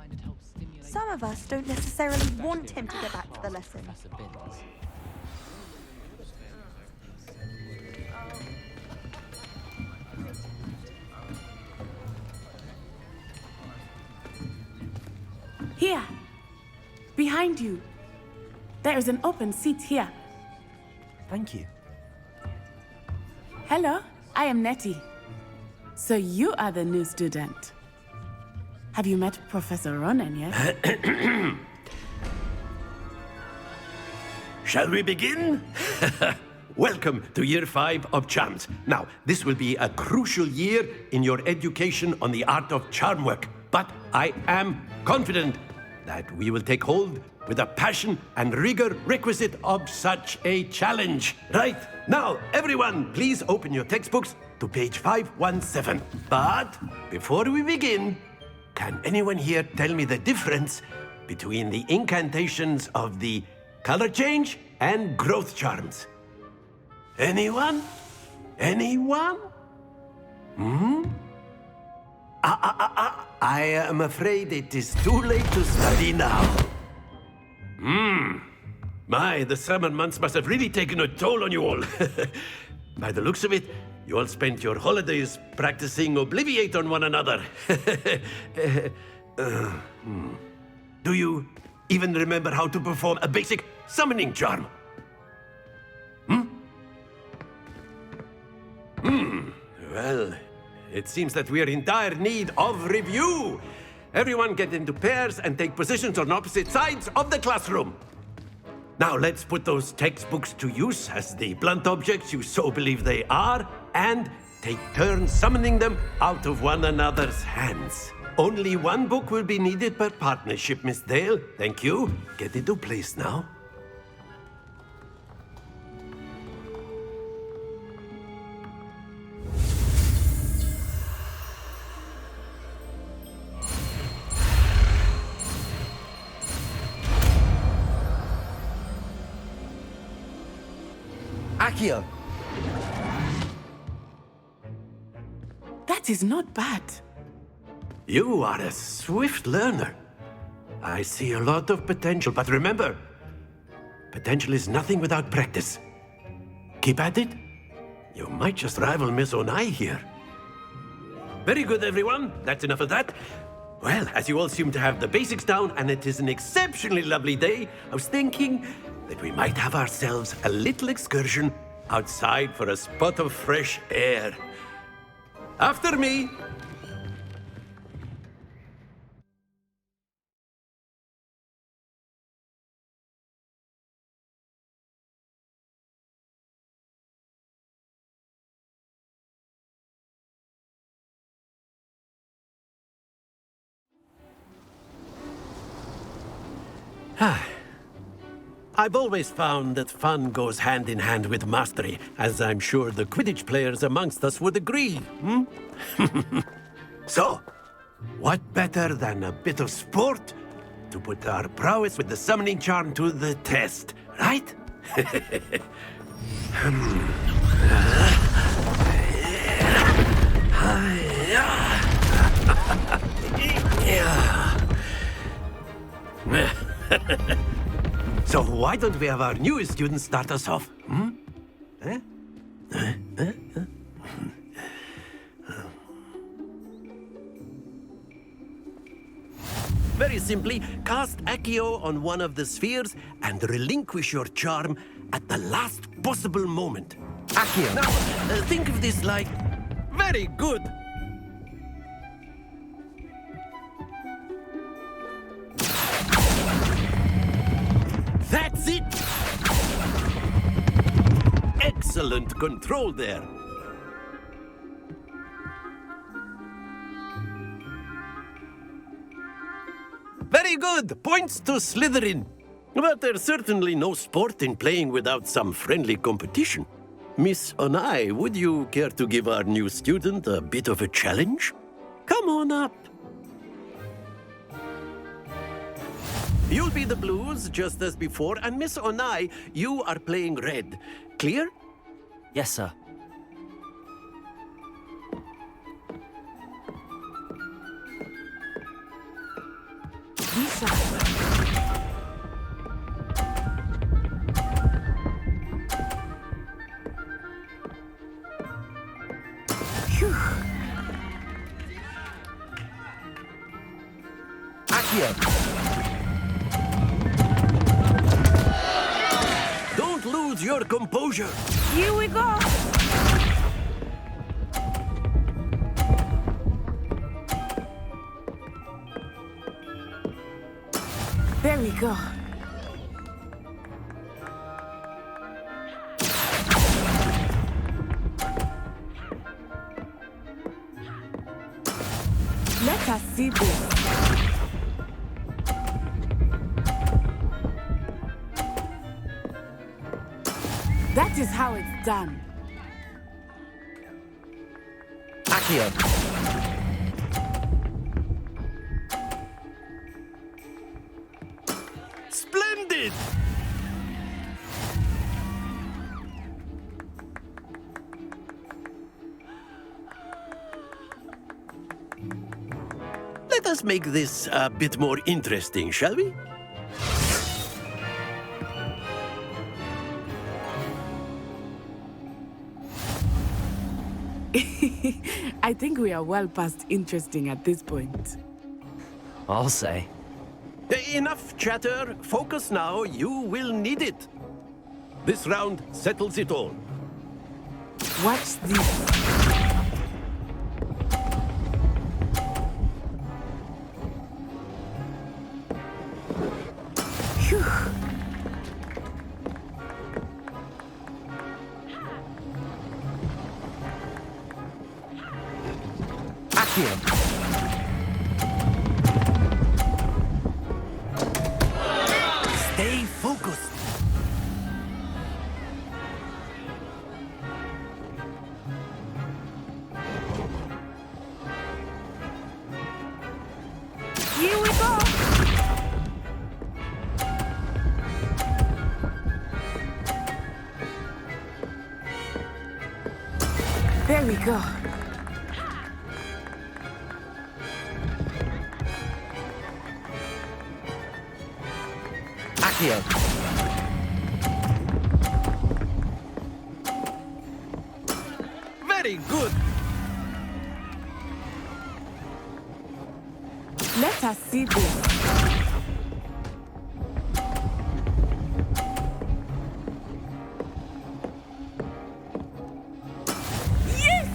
Some of us don't necessarily want him to get back to the lesson. Here! Behind you! There is an open seat here. Thank you. Hello, I am Nettie. So you are the new student. Have you met Professor Ronan yet? Shall we begin? Welcome to Year 5 of Charms. Now, this will be a crucial year in your education on the art of charm work, but I am confident that we will take hold with the passion and rigor requisite of such a challenge. Right, now, everyone, please open your textbooks to page 517. But before we begin, can anyone here tell me the difference between the incantations of the color change and growth charms? Anyone? Anyone? I am afraid it is too late to study now. My, the summer months must have really taken a toll on you all. By the looks of it, you all spent your holidays practicing Obliviate on one another. Do you even remember how to perform a basic summoning charm? Well, it seems that we are in dire need of review. Everyone get into pairs and take positions on opposite sides of the classroom. Now let's put those textbooks to use as the blunt objects you so believe they are, and take turns summoning them out of one another's hands. Only one book will be needed per partnership, Miss Dale. Thank you. Get into place now. Accio. That is not bad. You are a swift learner. I see a lot of potential, but remember, potential is nothing without practice. Keep at it. You might just rival Miss Onai here. Very good, everyone. That's enough of that. Well, as you all seem to have the basics down, and it is an exceptionally lovely day, I was thinking that we might have ourselves a little excursion outside for a spot of fresh air. After me. I've always found that fun goes hand in hand with mastery, as I'm sure the Quidditch players amongst us would agree, So, what better than a bit of sport to put our prowess with the summoning charm to the test, right? So why don't we have our newest student start us off? Very simply, cast Accio on one of the spheres and relinquish your charm at the last possible moment. Accio. Now, think of this like... Very good! That's it! Excellent control there. Very good! Points to Slytherin. But there's certainly no sport in playing without some friendly competition. Miss Onai, would you care to give our new student a bit of a challenge? Come on up. You'll be the blues, just as before, and Miss Onai, you are playing red. Clear? Yes, sir. Lisa. Don't lose your composure. Here we go. There we go. Let us see this. That is how it's done. Accio. Splendid! Let us make this a bit more interesting, shall we? I think we are well past interesting at this point. I'll say. Enough chatter. Focus now. You will need it. This round settles it all. Watch this. Phew. Stay focused. Here we go. There we go. Accio. Very good. Let us see this. Yes!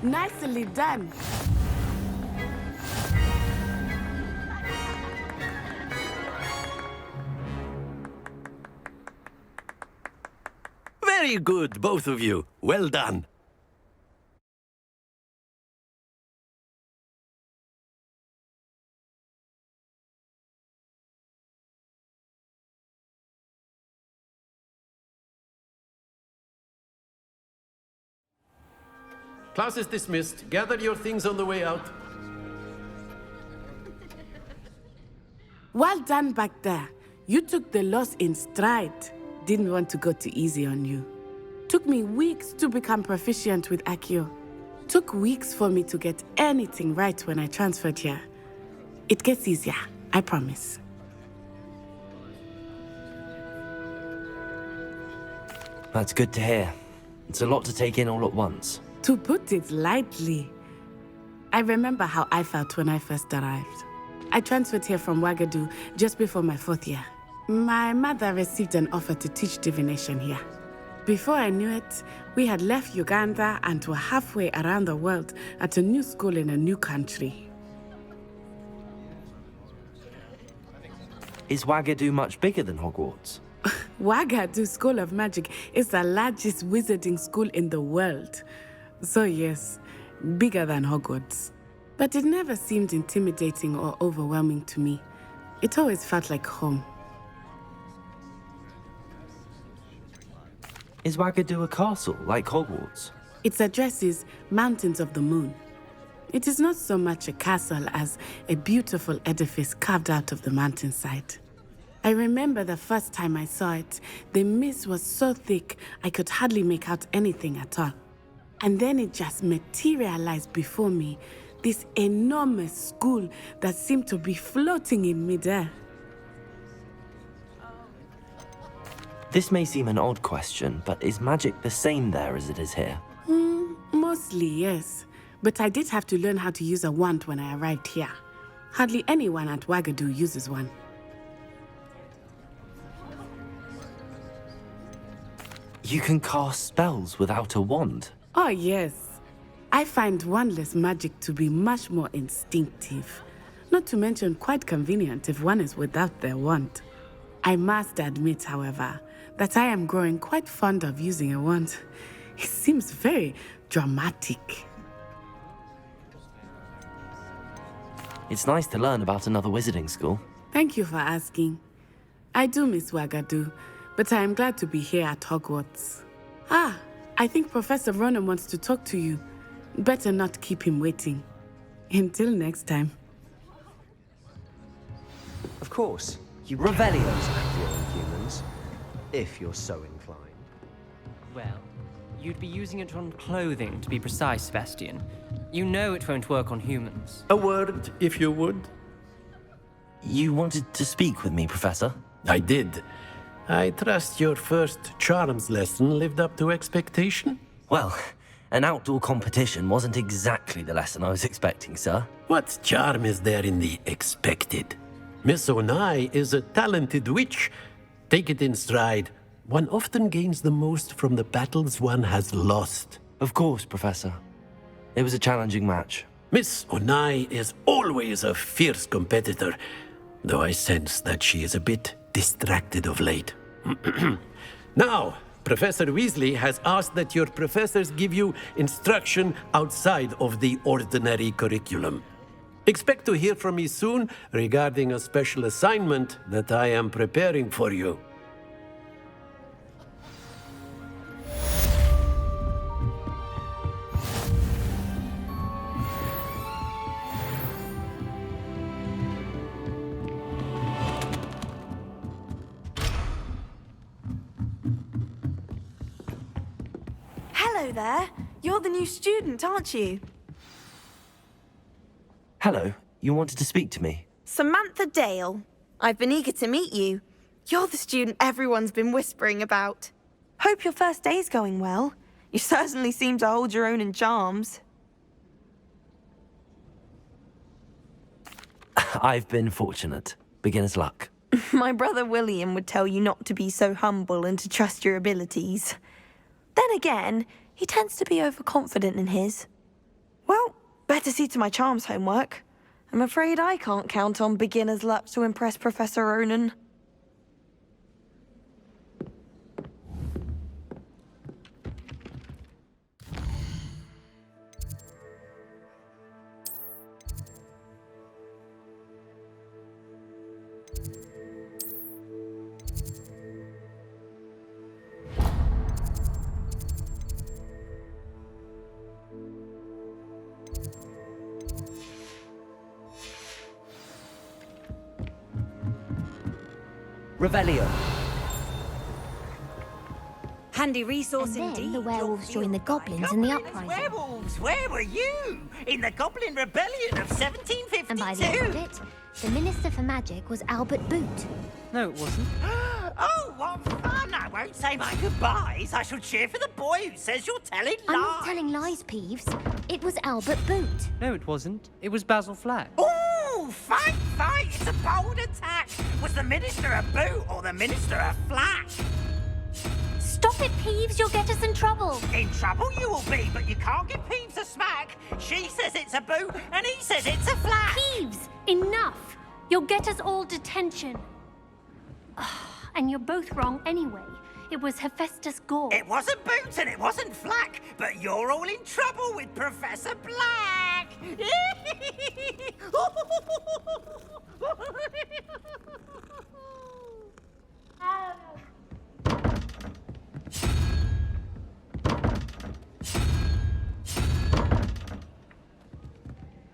Nicely done. Very good, both of you. Well done. Class is dismissed. Gather your things on the way out. Well done back there. You took the loss in stride. Didn't want to go too easy on you. Took me weeks to become proficient with Accio. Took weeks for me to get anything right when I transferred here. It gets easier, I promise. That's good to hear. It's a lot to take in all at once. To put it lightly, I remember how I felt when I first arrived. I transferred here from Wagadu just before my 4th year. My mother received an offer to teach divination here. Before I knew it, we had left Uganda and were halfway around the world at a new school in a new country. Is Wagadu much bigger than Hogwarts? Wagadu School of Magic is the largest wizarding school in the world. So yes, bigger than Hogwarts. But it never seemed intimidating or overwhelming to me. It always felt like home. Is Wagadu a castle, like Hogwarts? Its address is Mountains of the Moon. It is not so much a castle as a beautiful edifice carved out of the mountainside. I remember the first time I saw it, the mist was so thick I could hardly make out anything at all. And then it just materialized before me, this enormous school that seemed to be floating in midair. This may seem an odd question, but is magic the same there as it is here? Mostly, yes. But I did have to learn how to use a wand when I arrived here. Hardly anyone at Wagadu uses one. You can cast spells without a wand? Oh, yes. I find wandless magic to be much more instinctive. Not to mention quite convenient if one is without their wand. I must admit, however, that I am growing quite fond of using a wand. It seems very dramatic. It's nice to learn about another wizarding school. Thank you for asking. I do miss Wagadu, but I am glad to be here at Hogwarts. Ah, I think Professor Ronan wants to talk to you. Better not keep him waiting. Until next time. Of course. You Revelio's Accio on humans, if you're so inclined. Well, you'd be using it on clothing, to be precise, Sebastian. You know it won't work on humans. A word, if you would. You wanted to speak with me, Professor? I did. I trust your first charms lesson lived up to expectation? Well, an outdoor competition wasn't exactly the lesson I was expecting, sir. What charm is there in the expected? Miss Onai is a talented witch. Take it in stride. One often gains the most from the battles one has lost. Of course, Professor. It was a challenging match. Miss Onai is always a fierce competitor, though I sense that she is a bit distracted of late. Now, Professor Weasley has asked that your professors give you instruction outside of the ordinary curriculum. Expect to hear from me soon regarding a special assignment that I am preparing for you. Hello there. You're the new student, aren't you? Hello, you wanted to speak to me? Samantha Dale. I've been eager to meet you. You're the student everyone's been whispering about. Hope your first day's going well. You certainly seem to hold your own in charms. I've been fortunate. Beginner's luck. My brother William would tell you not to be so humble and to trust your abilities. Then again, he tends to be overconfident in his. Well, better see to my charms homework. I'm afraid I can't count on beginner's luck to impress Professor Ronan. Revelio. Handy resource And then indeed. the werewolves joined the goblins in the uprising. Werewolves, where were you? In the Goblin Rebellion of 1752? And by the end of it, the Minister for Magic was Albert Boot. No, it wasn't. Oh, what fun! I won't say my goodbyes. I shall cheer for the boy who says you're telling lies. I'm not telling lies, Peeves. It was Albert Boot. No, it wasn't. It was Basil Flack. Ooh, fight, fight! It's a bold attack. Was the Minister a boot or the Minister a flack? Stop it, Peeves. You'll get us in trouble. In trouble you will be, but you can't give Peeves a smack. She says it's a boot, and he says it's a flack. Peeves, enough. You'll get us all detention. And you're both wrong anyway. It was Hephaestus Gore. It wasn't boot and it wasn't flack, but you're all in trouble with Professor Black.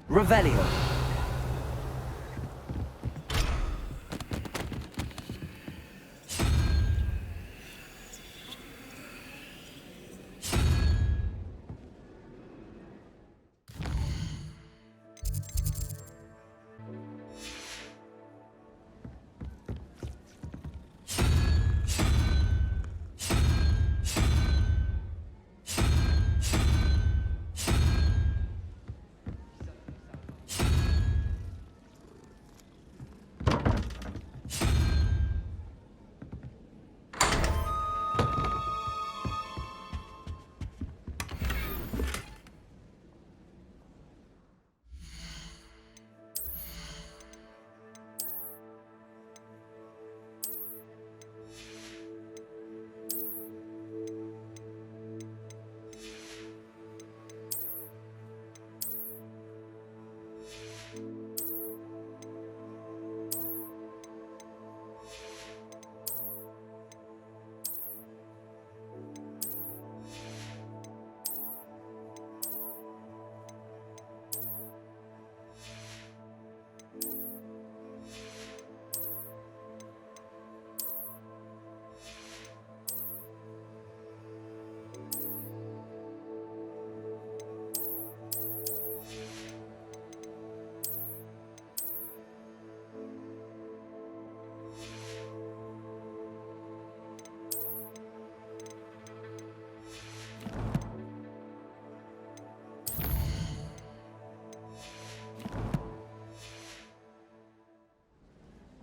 Revelio.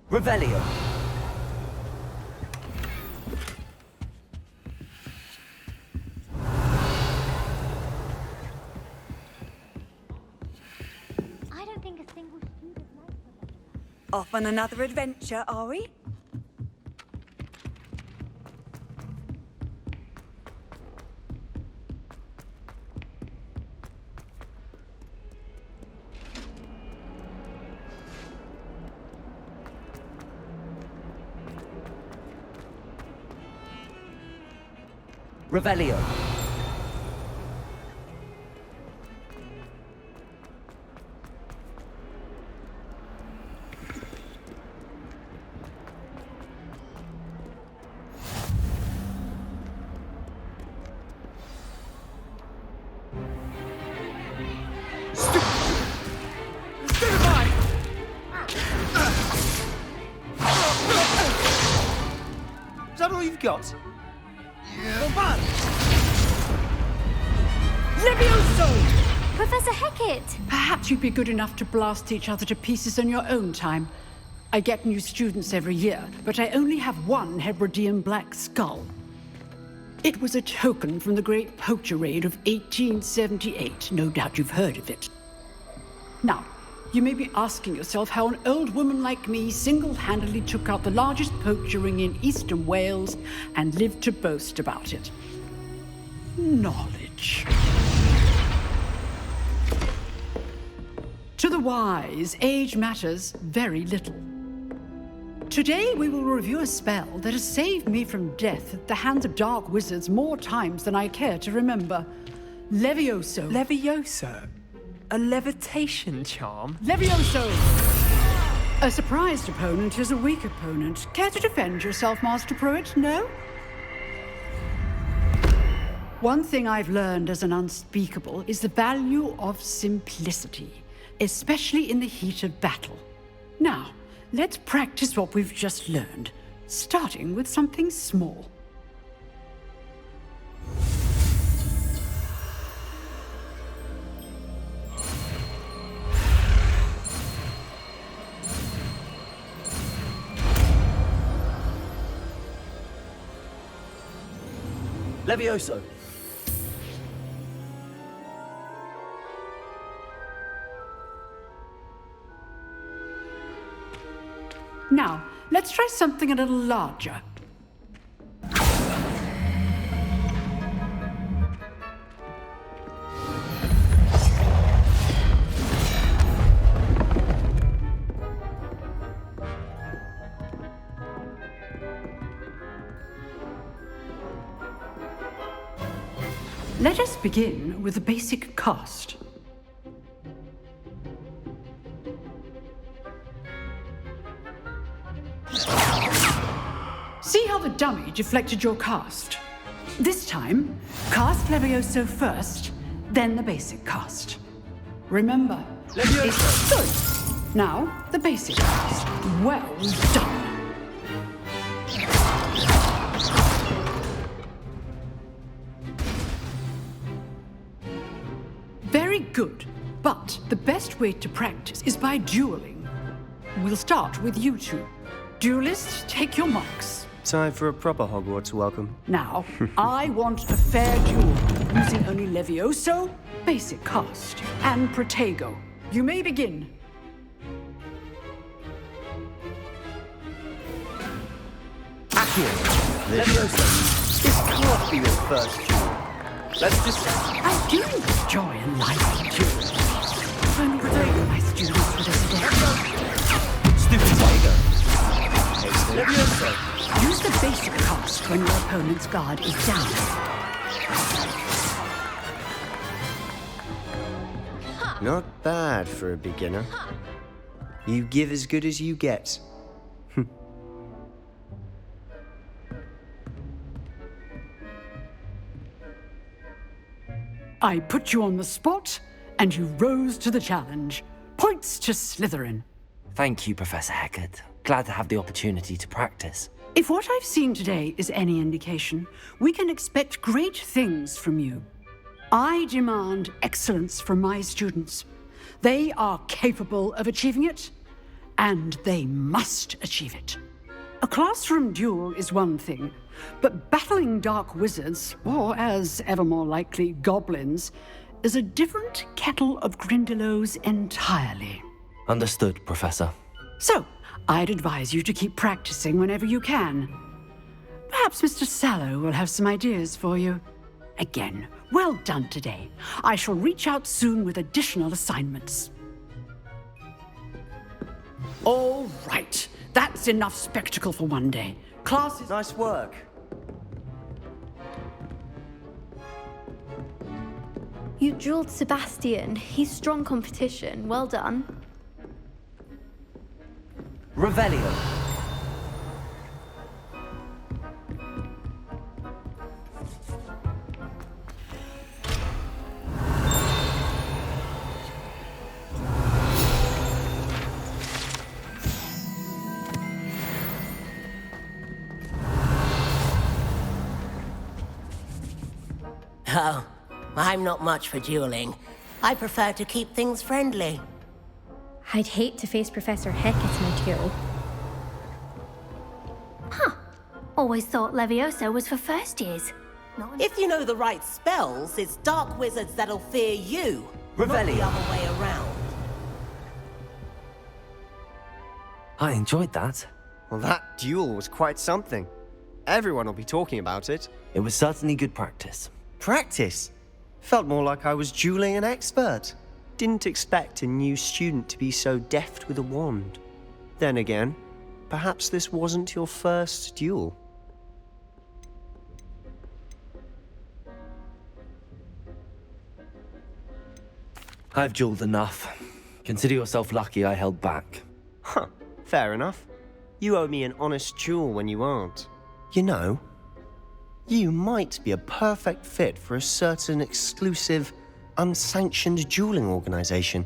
Revelio. I don't think a single student likes it. Off on another adventure, are we? Revelio. we've got. Levioso! Professor Hecat! Perhaps you'd be good enough to blast each other to pieces in your own time. I get new students every year, but I only have one Hebridean black skull. It was a token from the Great Poacher Raid of 1878. No doubt you've heard of it. Now, you may be asking yourself how an old woman like me single-handedly took out the largest poacher ring in eastern Wales and lived to boast about it. Knowledge. To the wise, age matters very little. Today we will review a spell that has saved me from death at the hands of dark wizards more times than I care to remember. Levioso. Levioso? A levitation charm? Levioso! A surprised opponent is a weak opponent. Care to defend yourself, Master Pruitt? No? One thing I've learned as an unspeakable is the value of simplicity, especially in the heat of battle. Now, let's practice what we've just learned, starting with something small. Levioso! Now, let's try something a little larger. Let us begin with the basic cast. See how the dummy deflected your cast? This time, cast Levioso first, then the basic cast. Remember, it's good. Now, the basic cast. Well done. Very good, but the best way to practice is by dueling. We'll start with you two. Duelists, take your marks. Time for a proper Hogwarts welcome. Now, I want a fair duel, using only Levioso, basic cast, and Protego. You may begin. Accio! Levioso! This can't be your first duel. Let's just... I do enjoy a lively duel. If only Protego, my students, with us today. Stupid Tiger! Levioso! Use the basic cast when your opponent's guard is down. Not bad for a beginner. You give as good as you get. I put you on the spot, and you rose to the challenge. Points to Slytherin. Thank you, Professor Hecat. Glad to have the opportunity to practice. If what I've seen today is any indication, we can expect great things from you. I demand excellence from my students. They are capable of achieving it, and they must achieve it. A classroom duel is one thing, but battling dark wizards, or as ever more likely, goblins, is a different kettle of Grindylows entirely. Understood, Professor. So, I'd advise you to keep practicing whenever you can. Perhaps Mr. Sallow will have some ideas for you. Again, well done today. I shall reach out soon with additional assignments. All right, that's enough spectacle for one day. Class is... Nice work. You drilled Sebastian. He's strong competition. Well done. Revelio. Oh, I'm not much for dueling. I prefer to keep things friendly. I'd hate to face Professor Hecat in a duel. Huh. Always thought Leviosa was for first years. If you know the right spells, it's dark wizards that'll fear you, not the other way around. I enjoyed that. Well, that duel was quite something. Everyone will be talking about it. It was certainly good practice. Practice? Felt more like I was dueling an expert. Didn't expect a new student to be so deft with a wand. Then again, perhaps this wasn't your first duel. I've dueled enough. Consider yourself lucky I held back. Huh, fair enough. You owe me an honest duel when you aren't. You know, you might be a perfect fit for a certain exclusive, unsanctioned dueling organization.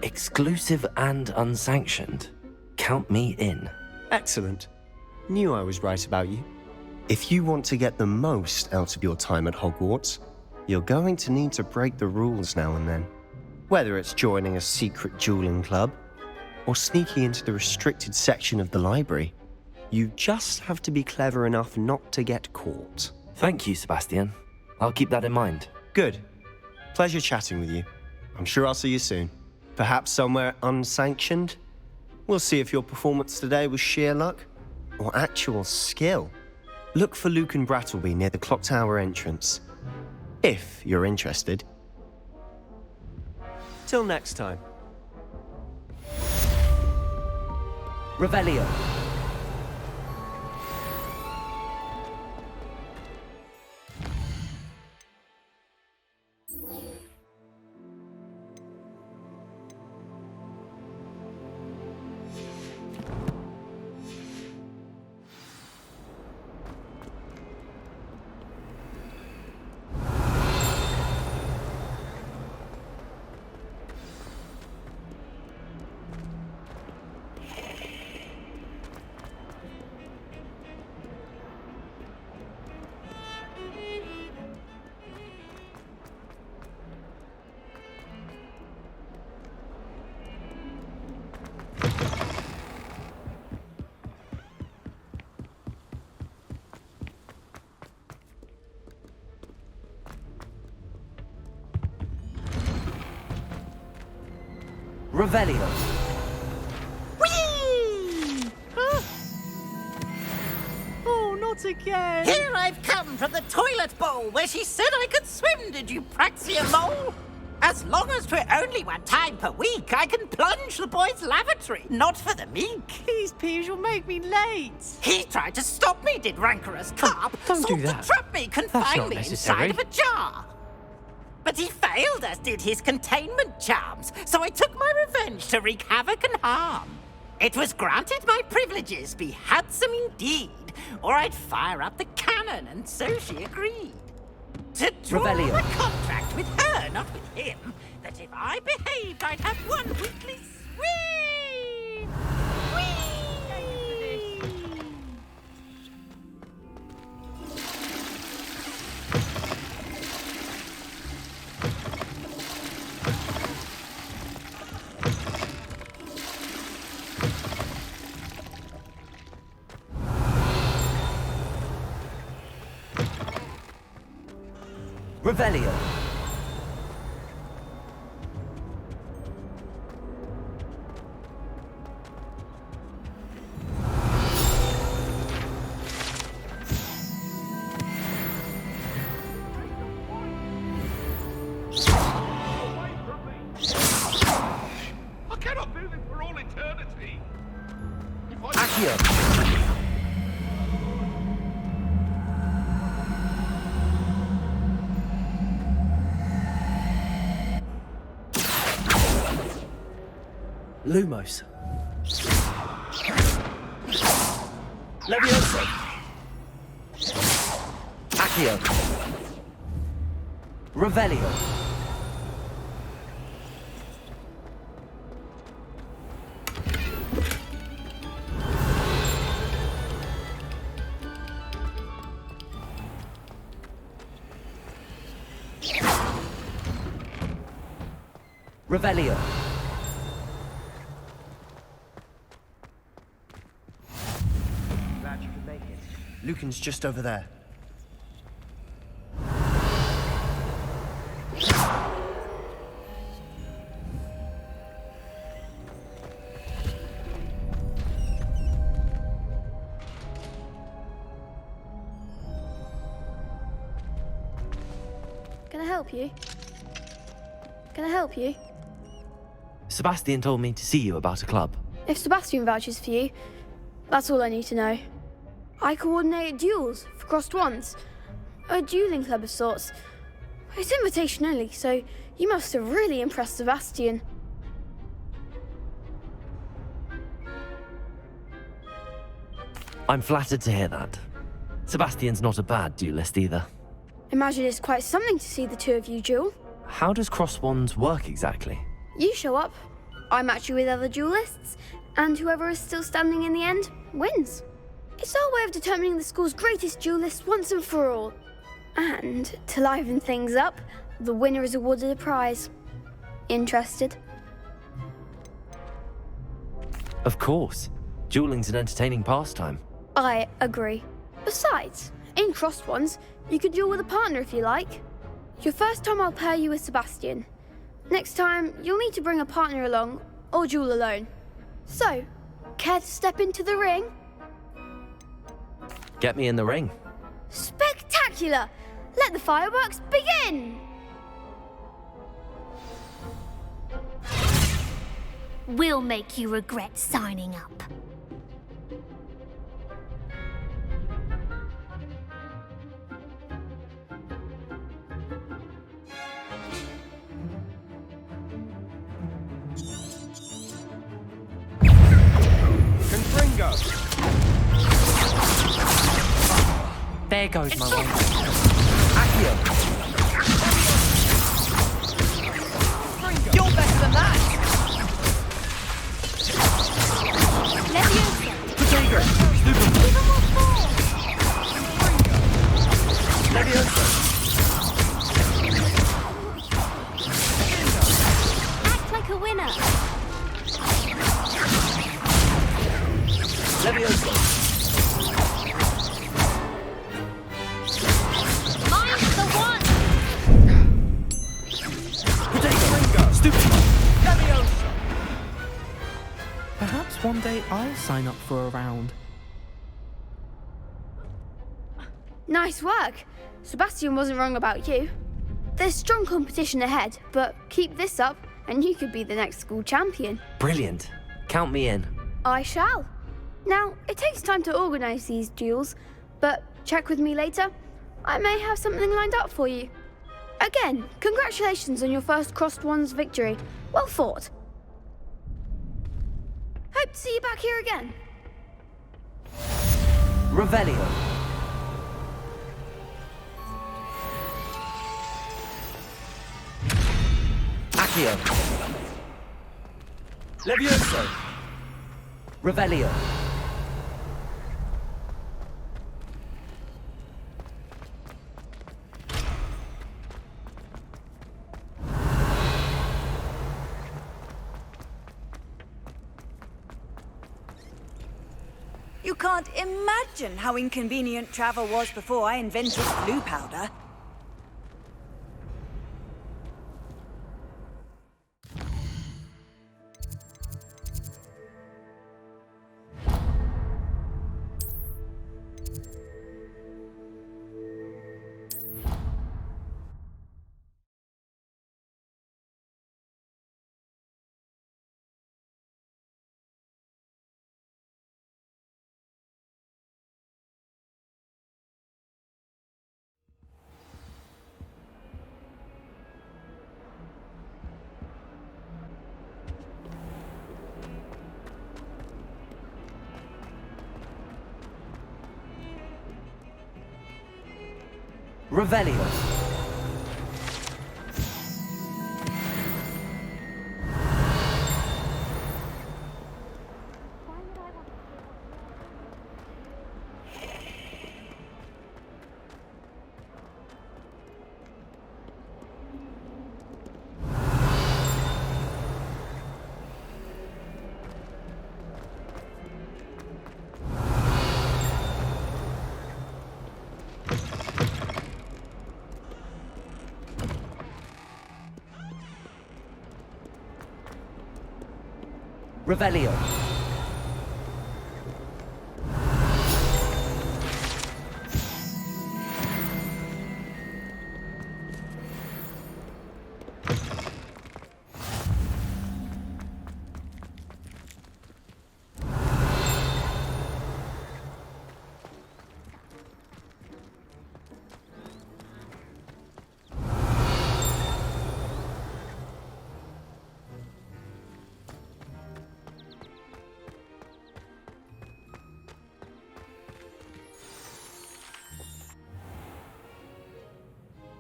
Exclusive and unsanctioned. Count me in. Excellent. Knew I was right about you. If you want to get the most out of your time at Hogwarts, you're going to need to break the rules now and then. Whether it's joining a secret dueling club, or sneaking into the restricted section of the library, you just have to be clever enough not to get caught. Thank you, Sebastian. I'll keep that in mind. Good. Pleasure chatting with you. I'm sure I'll see you soon. Perhaps somewhere unsanctioned? We'll see if your performance today was sheer luck or actual skill. Look for Luke and Brattleby near the Clock Tower entrance. If you're interested. Till next time. Revelio. Revelio. Whee! Huh? Oh, not again! Here I've come from the toilet bowl where she said I could swim, did you praxia mole? As long as 'twere only one time per week, I can plunge the boys' lavatory, not for the meek. These peas will make me late. He tried to stop me, did rancorous carp. Don't do Sought that. to trap me, That's confine not me necessary. inside of a jar. But he failed, as did his containment charms, so I took my revenge to wreak havoc and harm. It was granted my privileges be handsome indeed, or I'd fire up the cannon, and so she agreed. To draw Revelio. a contract with her, not with him, that if I behaved, I'd have one weekly swing! Revelio. I cannot do this for all eternity. Accio. Lumos. Leviosa. Accio. Revelio. Revelio. Glad you could make it. Lucan's just over there. Can I help you? Can I help you? Sebastian told me to see you about a club. If Sebastian vouches for you, that's all I need to know. I coordinate duels for crossed wands. A dueling club of sorts. It's invitation only, so you must have really impressed Sebastian. I'm flattered to hear that. Sebastian's not a bad duelist either. Imagine it's quite something to see the two of you duel. How does cross wands work exactly? You show up, I match you with other duelists, and whoever is still standing in the end wins. It's our way of determining the school's greatest duelist once and for all. And to liven things up, the winner is awarded a prize. Interested? Of course. Dueling's an entertaining pastime. I agree. Besides, in crossed wands, you could duel with a partner if you like. Your first time I'll pair you with Sebastian. Next time, you'll need to bring a partner along, or duel alone. So, care to step into the ring? Get me in the ring. Spectacular! Let the fireworks begin! We'll make you regret signing up. There goes my one. Accio. You're better than that! Leviosa. Potato. Even more force. Leviosa. Act like a winner. Leviosa. Mine's the one. Perhaps one day I'll sign up for a round. Nice work. Sebastian wasn't wrong about you. There's strong competition ahead, but keep this up and you could be the next school champion. Brilliant. Count me in. I shall. Now, it takes time to organise these duels, but check with me later. I may have something lined up for you. Again, congratulations on your first crossed wands victory. Well fought. Hope to see you back here again. Revelio. Accio. Leviosa. Revelio. You can't imagine how inconvenient travel was before I invented blue powder. Revelio. Revelio.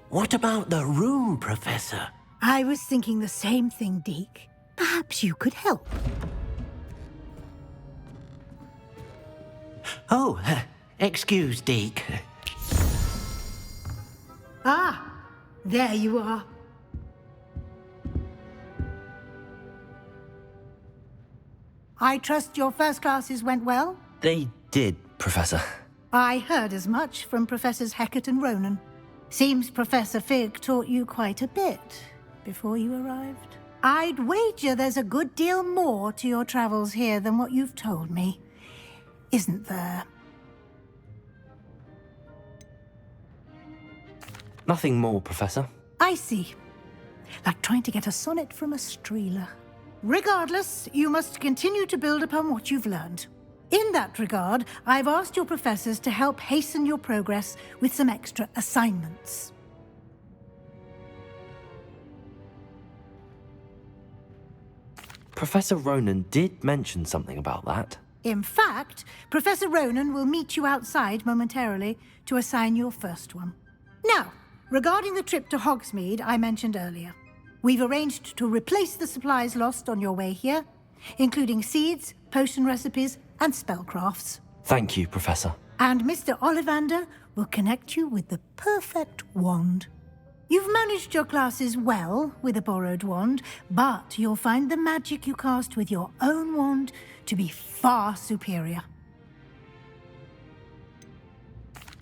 What about the room, Professor? I was thinking the same thing, Deke. Perhaps you could help. Oh, excuse, Deke. Ah, there you are. I trust your first classes went well? They did, Professor. I heard as much from Professors Hecat and Ronan. Seems Professor Fig taught you quite a bit before you arrived. I'd wager there's a good deal more to your travels here than what you've told me, isn't there? Nothing more, Professor. I see. Like trying to get a sonnet from a streeler. Regardless, you must continue to build upon what you've learned. In that regard, I've asked your professors to help hasten your progress with some extra assignments. Professor Ronan did mention something about that. In fact, Professor Ronan will meet you outside momentarily to assign your first one. Now, regarding the trip to Hogsmeade I mentioned earlier, we've arranged to replace the supplies lost on your way here, including seeds, potion recipes, and spellcrafts. Thank you, Professor. And Mr. Ollivander will connect you with the perfect wand. You've managed your classes well with a borrowed wand, but you'll find the magic you cast with your own wand to be far superior.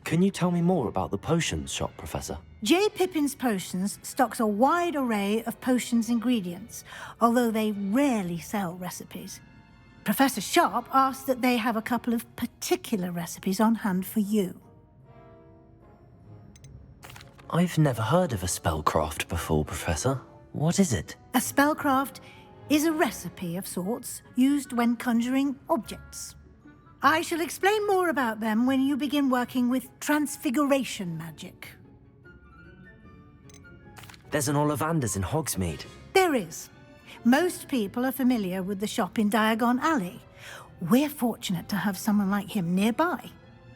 Can you tell me more about the potions shop, Professor? J. Pippin's Potions stocks a wide array of potions ingredients, although they rarely sell recipes. Professor Sharp asked that they have a couple of particular recipes on hand for you. I've never heard of a spellcraft before, Professor. What is it? A spellcraft is a recipe of sorts used when conjuring objects. I shall explain more about them when you begin working with transfiguration magic. There's an Ollivander's in Hogsmeade. There is. Most people are familiar with the shop in Diagon Alley. We're fortunate to have someone like him nearby.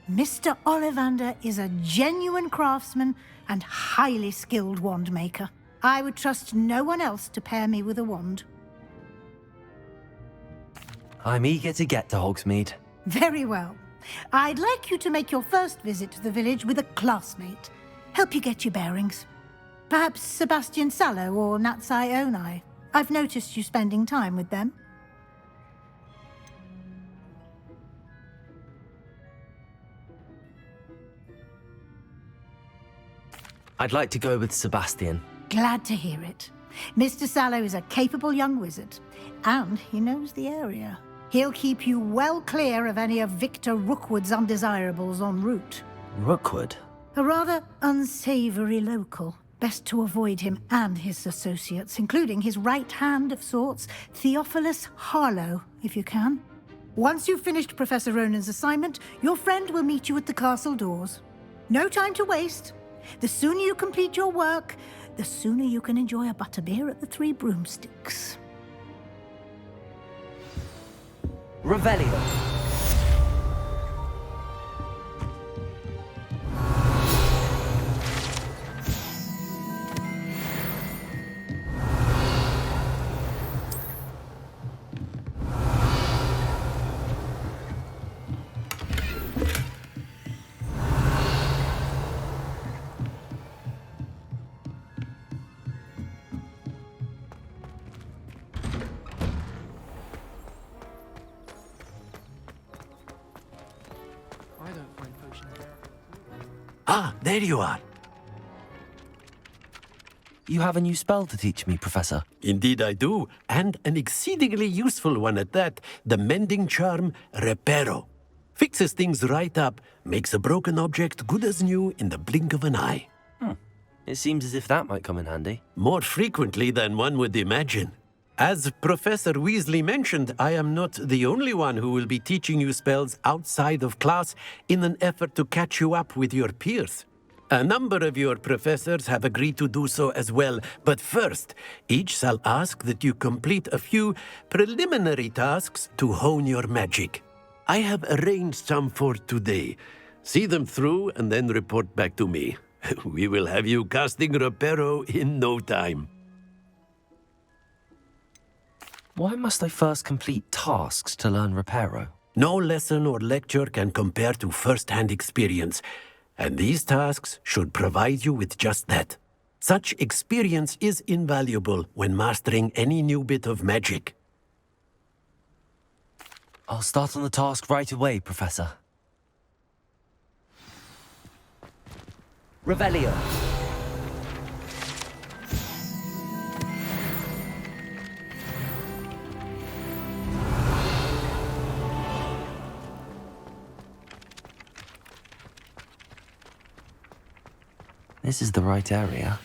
Mr. Ollivander is a genuine craftsman and highly skilled wand maker. I would trust no one else to pair me with a wand. I'm eager to get to Hogsmeade. Very well. I'd like you to make your first visit to the village with a classmate. Help you get your bearings. Perhaps Sebastian Sallow or Natsai Onai. I've noticed you spending time with them. I'd like to go with Sebastian. Glad to hear it. Mr. Sallow is a capable young wizard, and he knows the area. He'll keep you well clear of any of Victor Rookwood's undesirables en route. Rookwood? A rather unsavory local. Best to avoid him and his associates, including his right hand of sorts, Theophilus Harlow, if you can. Once you've finished Professor Ronan's assignment, your friend will meet you at the castle doors. No time to waste. The sooner you complete your work, the sooner you can enjoy a butterbeer at the Three Broomsticks. Revelio. Ah, there you are. You have a new spell to teach me, Professor. Indeed I do, and an exceedingly useful one at that. The mending charm, Reparo. Fixes things right up, makes a broken object good as new in the blink of an eye. It seems as if that might come in handy. More frequently than one would imagine. As Professor Weasley mentioned, I am not the only one who will be teaching you spells outside of class in an effort to catch you up with your peers. A number of your professors have agreed to do so as well, but first, each shall ask that you complete a few preliminary tasks to hone your magic. I have arranged some for today. See them through and then report back to me. We will have you casting Reparo in no time. Why must I first complete tasks to learn Reparo? No lesson or lecture can compare to first-hand experience, and these tasks should provide you with just that. Such experience is invaluable when mastering any new bit of magic. I'll start on the task right away, Professor. Revelio. This is the right area.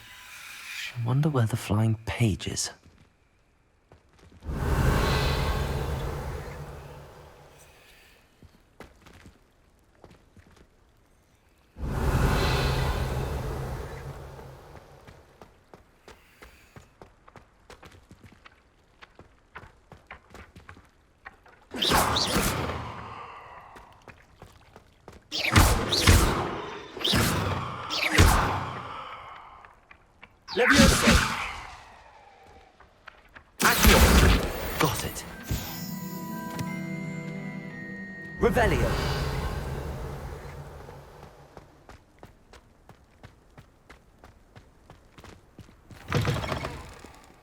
I wonder where the flying page is. Got it. Revelio.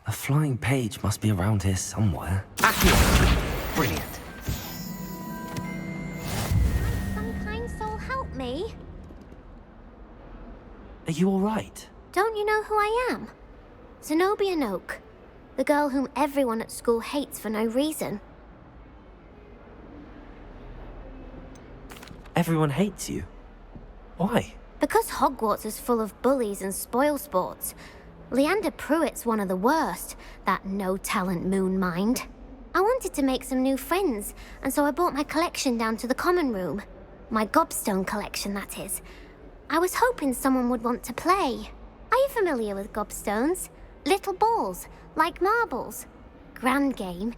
A flying page must be around here somewhere. Brilliant. Some kind soul help me. Are you all right? Don't you know who I am? Zenobia Noak, the girl whom everyone at school hates for no reason. Everyone hates you. Why? Because Hogwarts is full of bullies and spoilsports. Leander Pruitt's one of the worst, that no-talent moon mind. I wanted to make some new friends, and so I brought my collection down to the common room. My gobstone collection, that is. I was hoping someone would want to play. Are you familiar with gobstones? Little balls, like marbles. Grand game.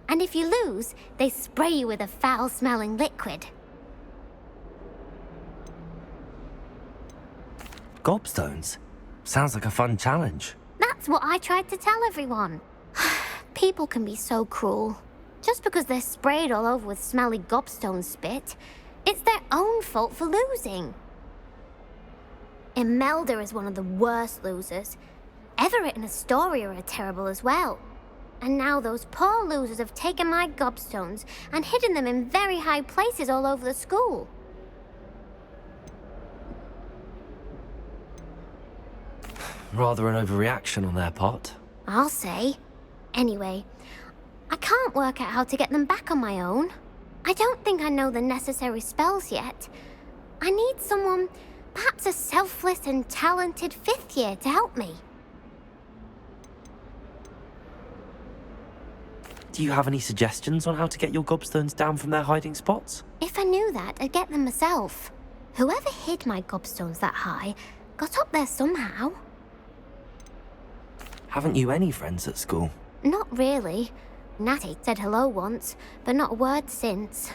And if you lose, they spray you with a foul-smelling liquid. Gobstones? Sounds like a fun challenge. That's what I tried to tell everyone. People can be so cruel. Just because they're sprayed all over with smelly gobstone spit, it's their own fault for losing. Imelda is one of the worst losers. Everett and Astoria are terrible as well. And now those poor losers have taken my gobstones and hidden them in very high places all over the school. Rather an overreaction on their part. I'll say. Anyway, I can't work out how to get them back on my own. I don't think I know the necessary spells yet. I need someone, perhaps a selfless and talented fifth year to help me. Do you have any suggestions on how to get your gobstones down from their hiding spots? If I knew that, I'd get them myself. Whoever hid my gobstones that high got up there somehow. Haven't you any friends at school? Not really. Natty said hello once, but not a word since.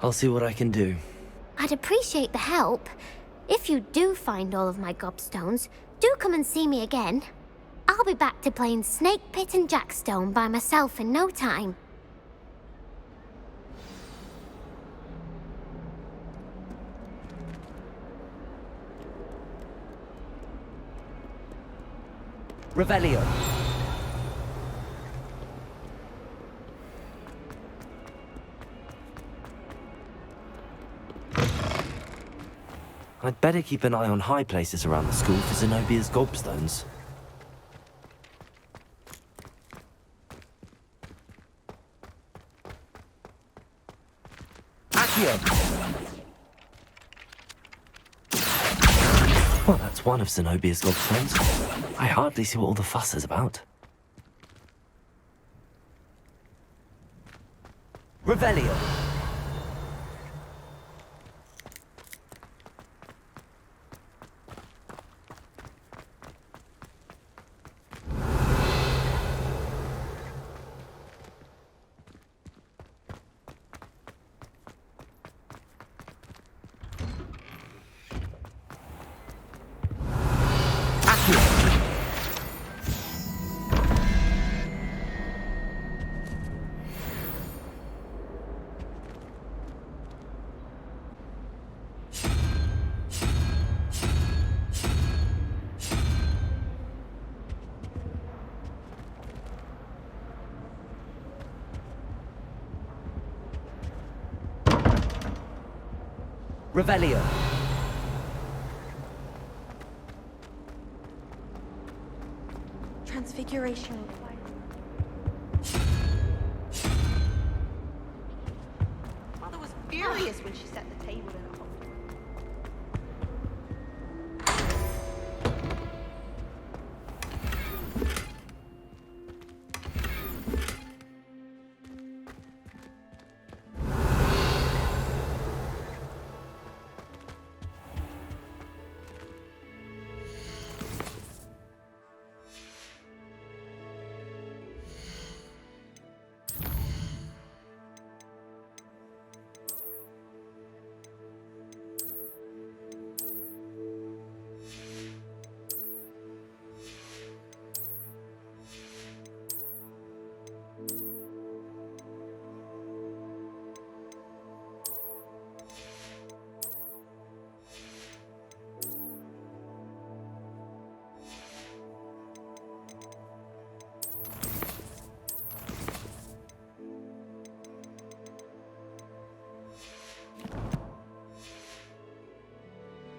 I'll see what I can do. I'd appreciate the help. If you do find all of my gobstones, do come and see me again. I'll be back to playing Snake Pit and Jackstone by myself in no time. Revelio. I'd better keep an eye on high places around the school for Zenobia's gobstones. Well, that's one of Zenobia's gobstones. I hardly see what all the fuss is about. Revelio. Revelio. Transfiguration. Mother was furious when she set the table in a hole.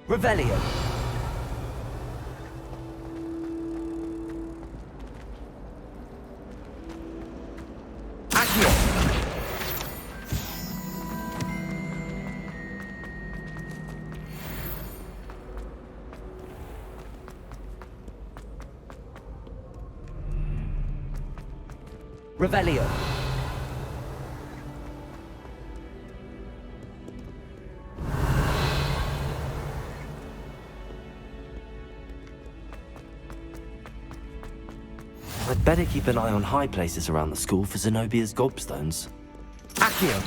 Revelio. Accio. Revelio. I'd better keep an eye on high places around the school for Zenobia's gobstones. Accio!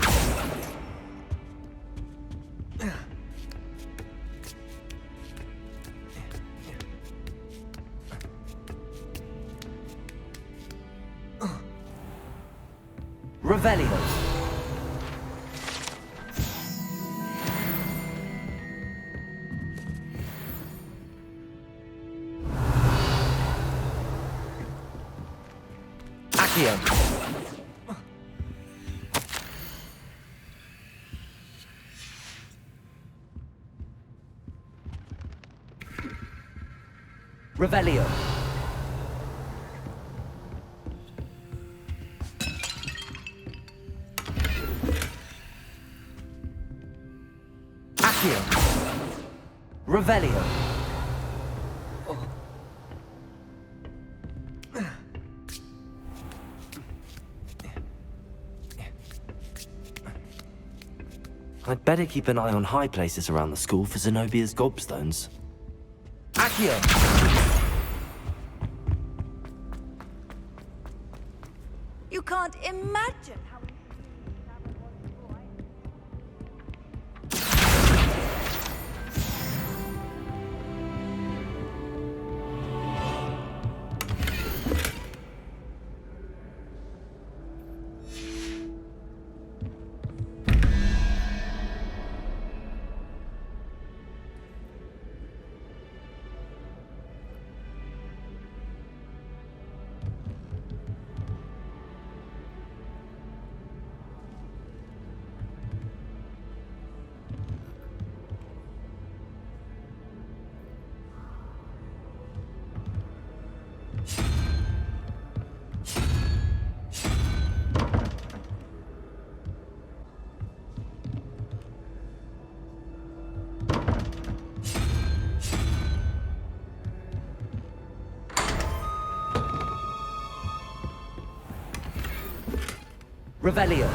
Revelio! Revelio. Accio. Revelio. I'd better keep an eye on high places around the school for Zenobia's gobstones. Accio. You can't imagine how... Revelio.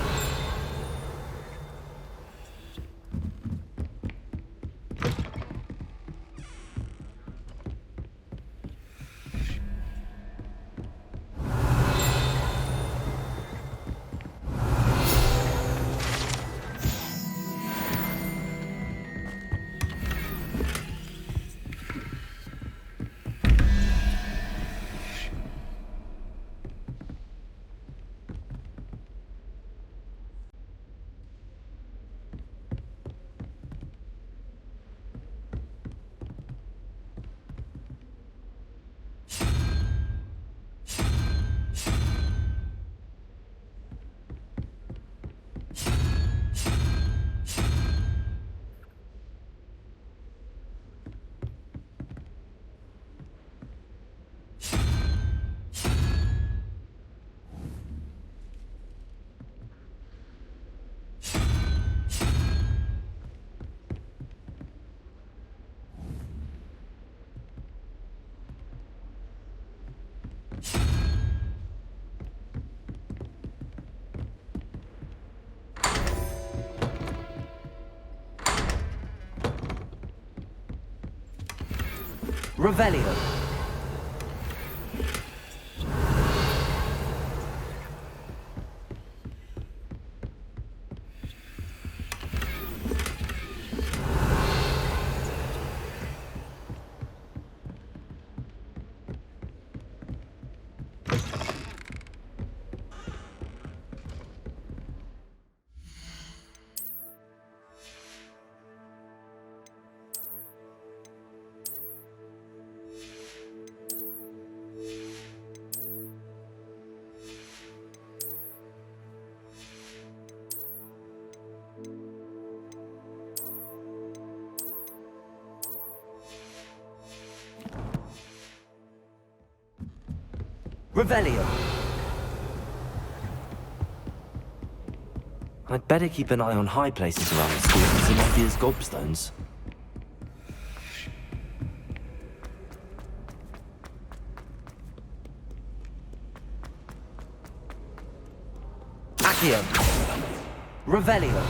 Revelio. Revelio. I'd better keep an eye on high places around the school for Zenobia's gobstones. Accio. Revelio.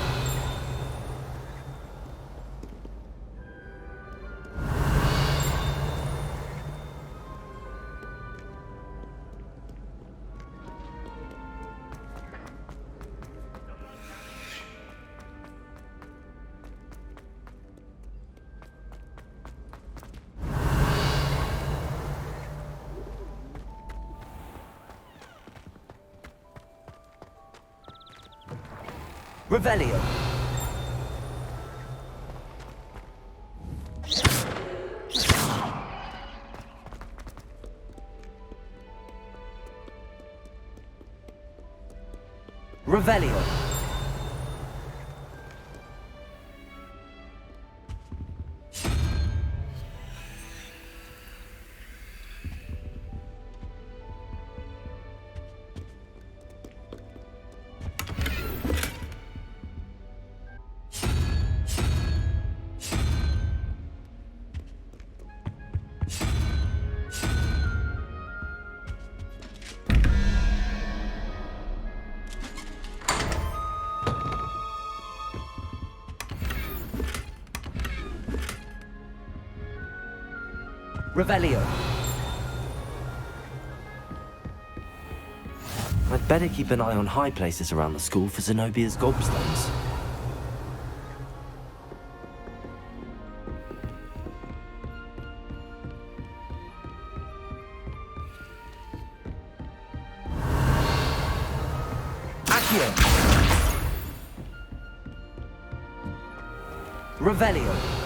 Revelio. Revelio. Revelio. I'd better keep an eye on high places around the school for Zenobia's gobstones. Accio. Revelio.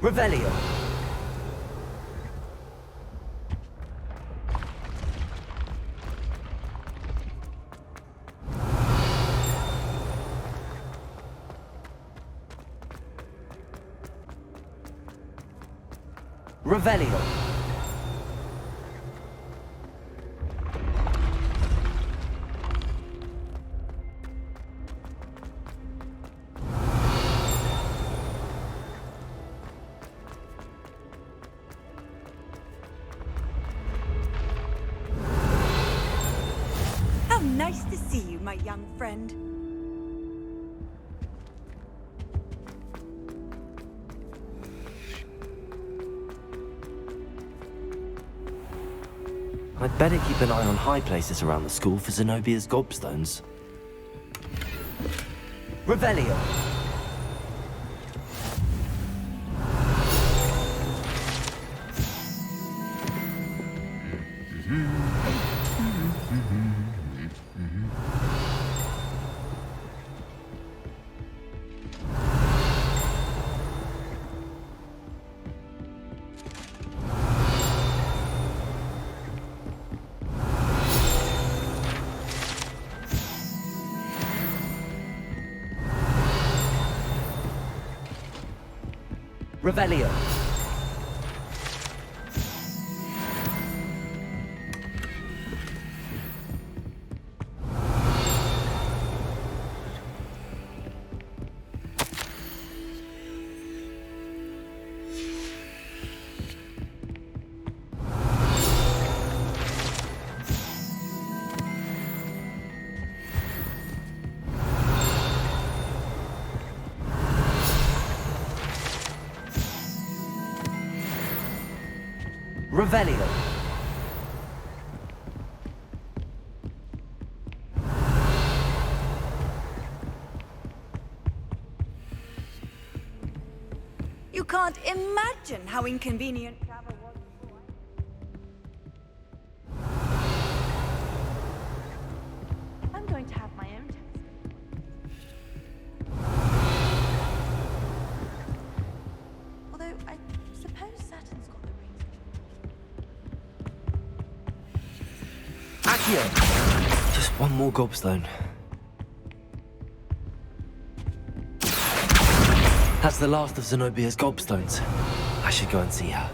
Revelio. Revelio. How nice to see you, my young friend. I'd better keep an eye on high places around the school for Zenobia's gobstones. Revelio. Revelio. Revelio. You can't imagine how inconvenient travel was before. I'm going to have my own telescope. Although I suppose Saturn's got the rings. Accio! Just one more gobstone. That's the last of Zenobia's gobstones. I should go and see her.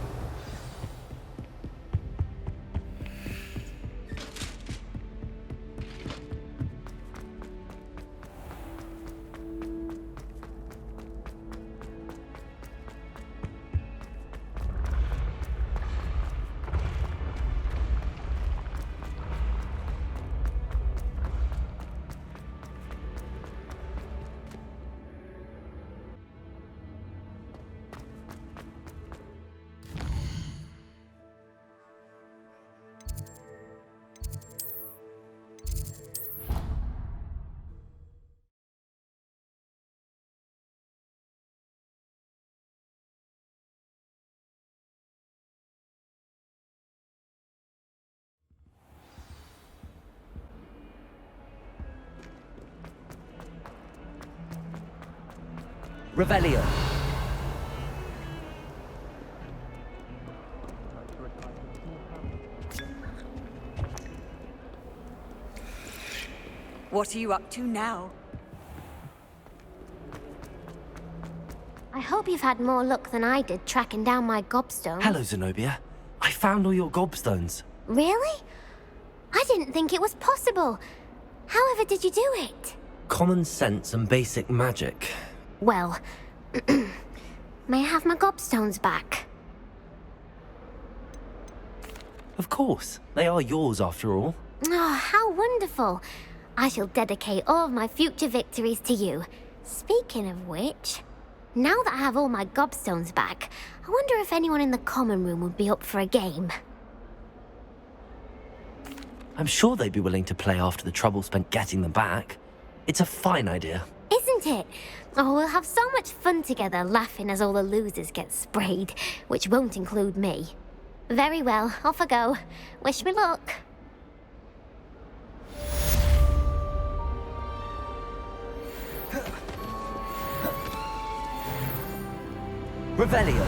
Revelio. What are you up to now? I hope you've had more luck than I did tracking down my gobstones. Hello, Zenobia. I found all your gobstones. Really? I didn't think it was possible. However did you do it? Common sense and basic magic. Well, may I have my gobstones back? Of course. They are yours after all. Oh, how wonderful. I shall dedicate all of my future victories to you. Speaking of which, now that I have all my gobstones back, I wonder if anyone in the common room would be up for a game. I'm sure they'd be willing to play after the trouble spent getting them back. It's a fine idea. Isn't it? Oh, we'll have so much fun together laughing as all the losers get sprayed, which won't include me. Very well, off I go. Wish me luck. Revelio.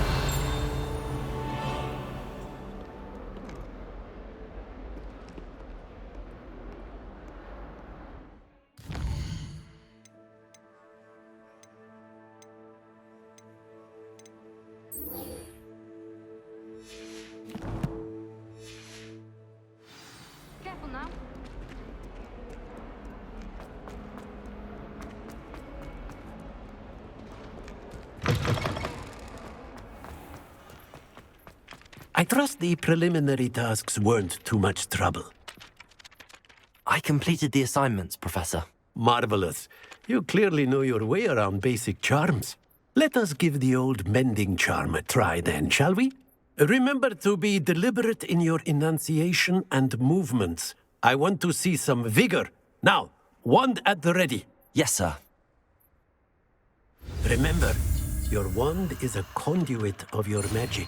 Careful now. I trust the preliminary tasks weren't too much trouble. I completed the assignments, Professor. Marvelous. You clearly know your way around basic charms. Let us give the old mending charm a try then, shall we? Remember to be deliberate in your enunciation and movements. I want to see some vigor. Now, wand at the ready. Yes, sir. Remember, your wand is a conduit of your magic.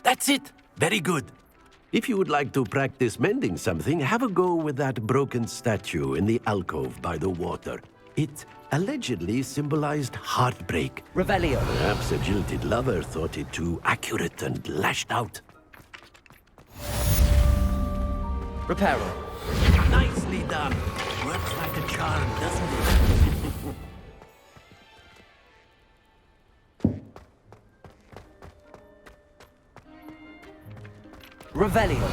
That's it! Very good. If you would like to practice mending something, have a go with that broken statue in the alcove by the water. It allegedly symbolized heartbreak. Revelio. Perhaps a jilted lover thought it too accurate and lashed out. Reparo. Nicely done. Works like a charm, doesn't it? Revelio.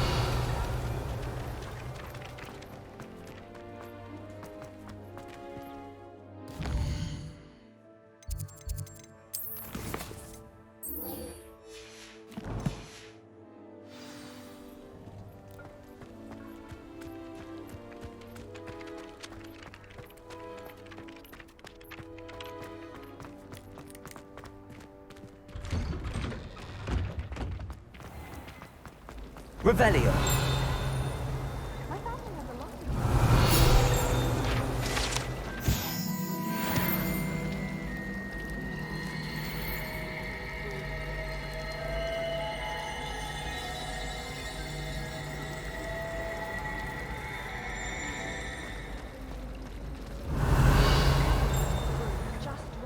Revelio.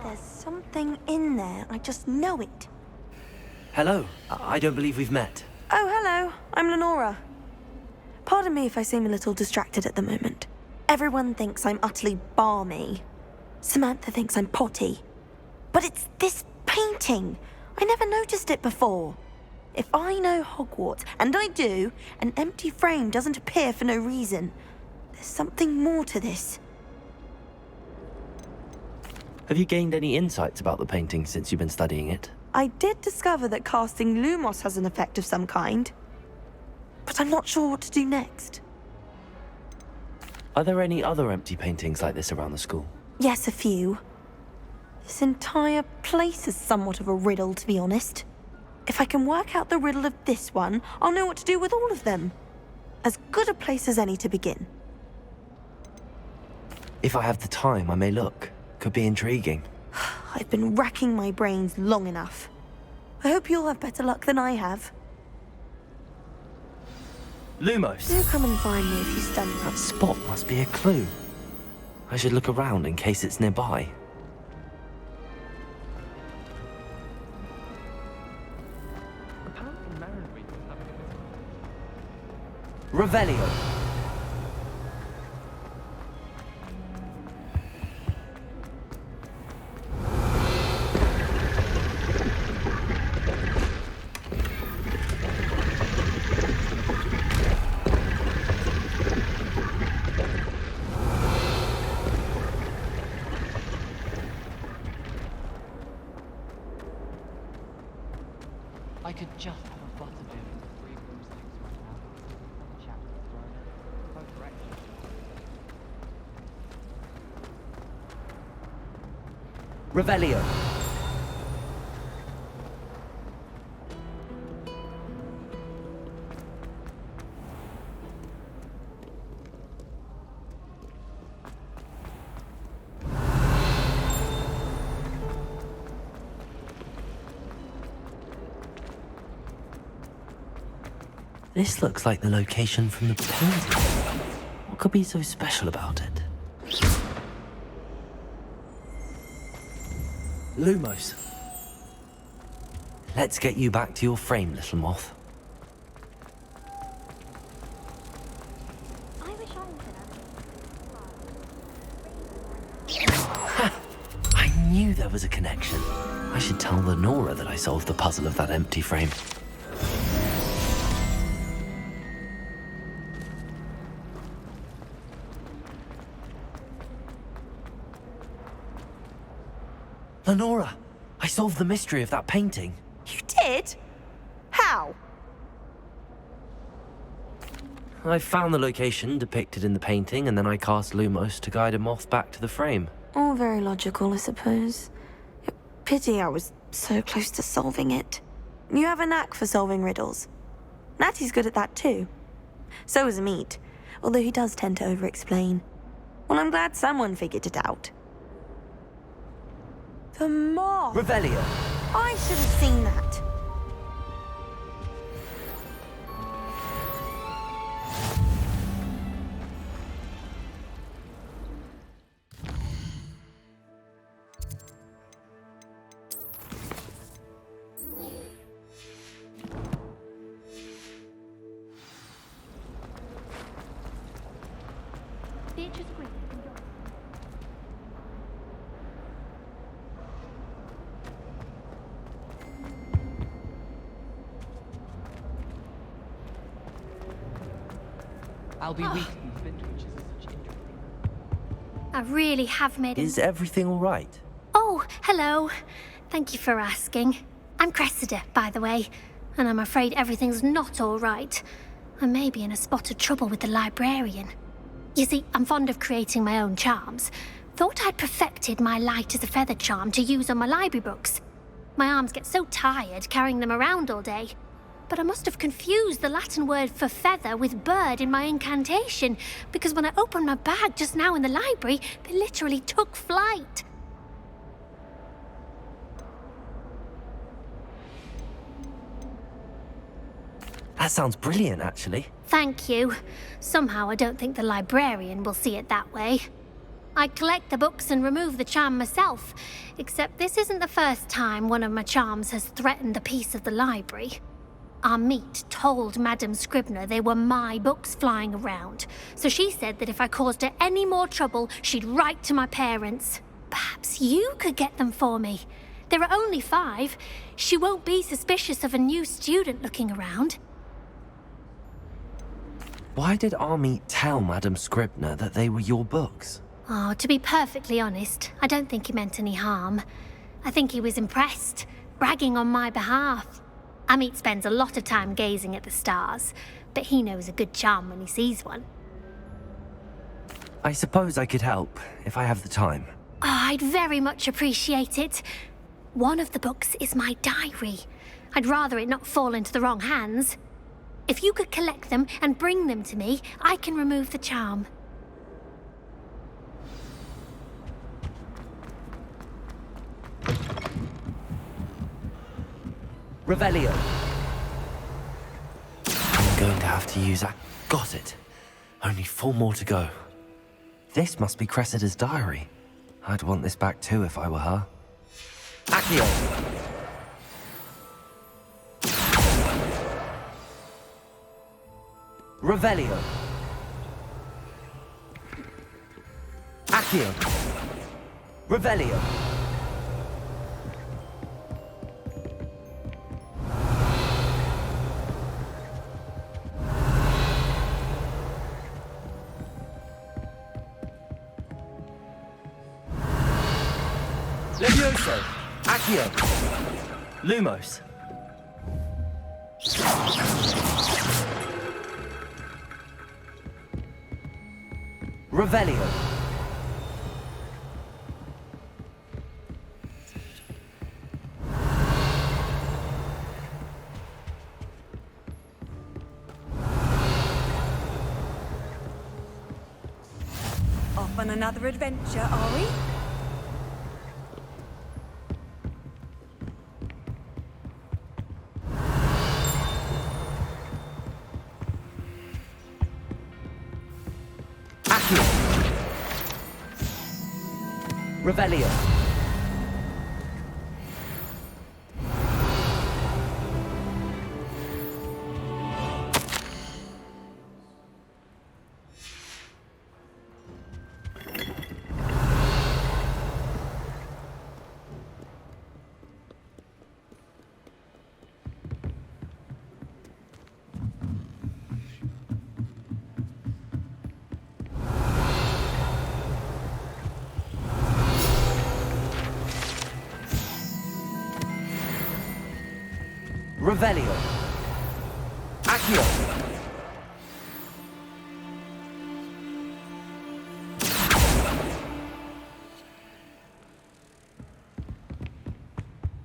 There's something in there. I just know it. Hello. I don't believe we've met. Oh, hello. I'm Lenora. Pardon me if I seem a little distracted at the moment. Everyone thinks I'm utterly balmy. Samantha thinks I'm potty. But it's this painting. I never noticed it before. If I know Hogwarts, and I do, an empty frame doesn't appear for no reason. There's something more to this. Have you gained any insights about the painting since you've been studying it? I did discover that casting Lumos has an effect of some kind. But I'm not sure what to do next. Are there any other empty paintings like this around the school? Yes, a few. This entire place is somewhat of a riddle, to be honest. If I can work out the riddle of this one, I'll know what to do with all of them. As good a place as any to begin. If I have the time, I may look. Could be intriguing. I've been racking my brains long enough. I hope you'll have better luck than I have. Lumos. Do come and find me if you study. That spot must be a clue. I should look around in case it's nearby. Revelio. I could just have a butterbeer in the 3 broomsticks right now. One chap thrown it. Oh, correct. Revelio. This looks like the location from the painting. What could be so special about it? Lumos. Let's get you back to your frame, little moth. I knew there was a connection. I should tell Lenora that I solved the puzzle of that empty frame. Lenora, I solved the mystery of that painting. You did? How? I found the location depicted in the painting, and then I cast Lumos to guide a moth back to the frame. All very logical, I suppose. Pity I was so close to solving it. You have a knack for solving riddles. Natty's good at that too. So is Amit, although he does tend to over-explain. Well, I'm glad someone figured it out. The moth! Revelio! I should have seen that. I'll be weak. These vintages are such interesting. I really have made a... Is everything all right? Oh, hello. Thank you for asking. I'm Cressida, by the way, and I'm afraid everything's not all right. I may be in a spot of trouble with the librarian. You see, I'm fond of creating my own charms. Thought I'd perfected my light as a feather charm to use on my library books. My arms get so tired carrying them around all day. But I must have confused the Latin word for feather with bird in my incantation, because when I opened my bag just now in the library, they literally took flight. That sounds brilliant, actually. Thank you. Somehow I don't think the librarian will see it that way. I collect the books and remove the charm myself, except this isn't the first time one of my charms has threatened the peace of the library. Amit told Madame Scribner they were my books flying around, so she said that if I caused her any more trouble, she'd write to my parents. Perhaps you could get them for me. There are only 5. She won't be suspicious of a new student looking around. Why did Amit tell Madame Scribner that they were your books? Oh, to be perfectly honest, I don't think he meant any harm. I think he was impressed, bragging on my behalf. Amit spends a lot of time gazing at the stars, but he knows a good charm when he sees one. I suppose I could help, if I have the time. Oh, I'd very much appreciate it. One of the books is my diary. I'd rather it not fall into the wrong hands. If you could collect them and bring them to me, I can remove the charm. Revelio. I'm going to have to use that. Got it. Only 4 more to go. This must be Cressida's diary. I'd want this back too if I were her. Accio. Revelio. Accio. Revelio. Levioso. Accio. Lumos. Revelio. Off on another adventure, are we? Revelio. Revelio. Accio.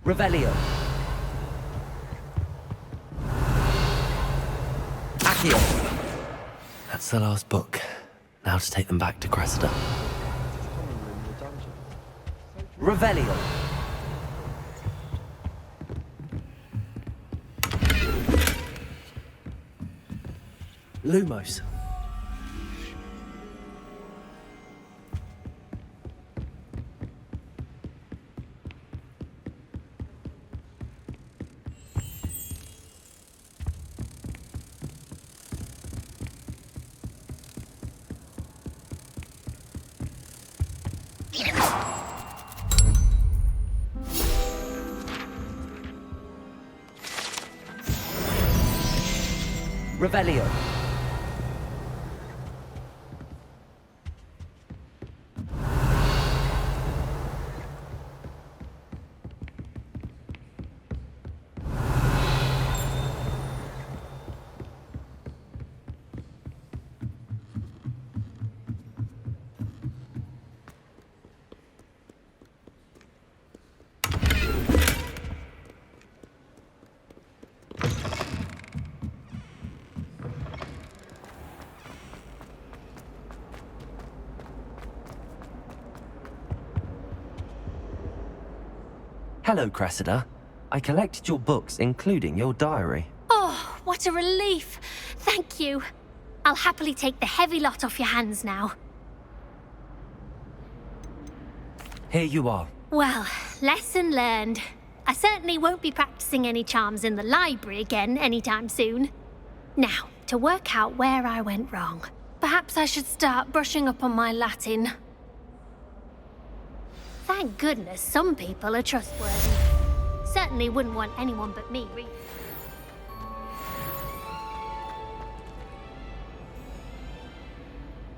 Revelio. Accio. That's the last book. Now to take them back to Cressida. Revelio. Lumos. Revelio. Hello, Cressida. I collected your books, including your diary. Oh, what a relief. Thank you. I'll happily take the heavy lot off your hands now. Here you are. Well, lesson learned. I certainly won't be practicing any charms in the library again anytime soon. Now, to work out where I went wrong. Perhaps I should start brushing up on my Latin. Thank goodness some people are trustworthy. Certainly wouldn't want anyone but me reading.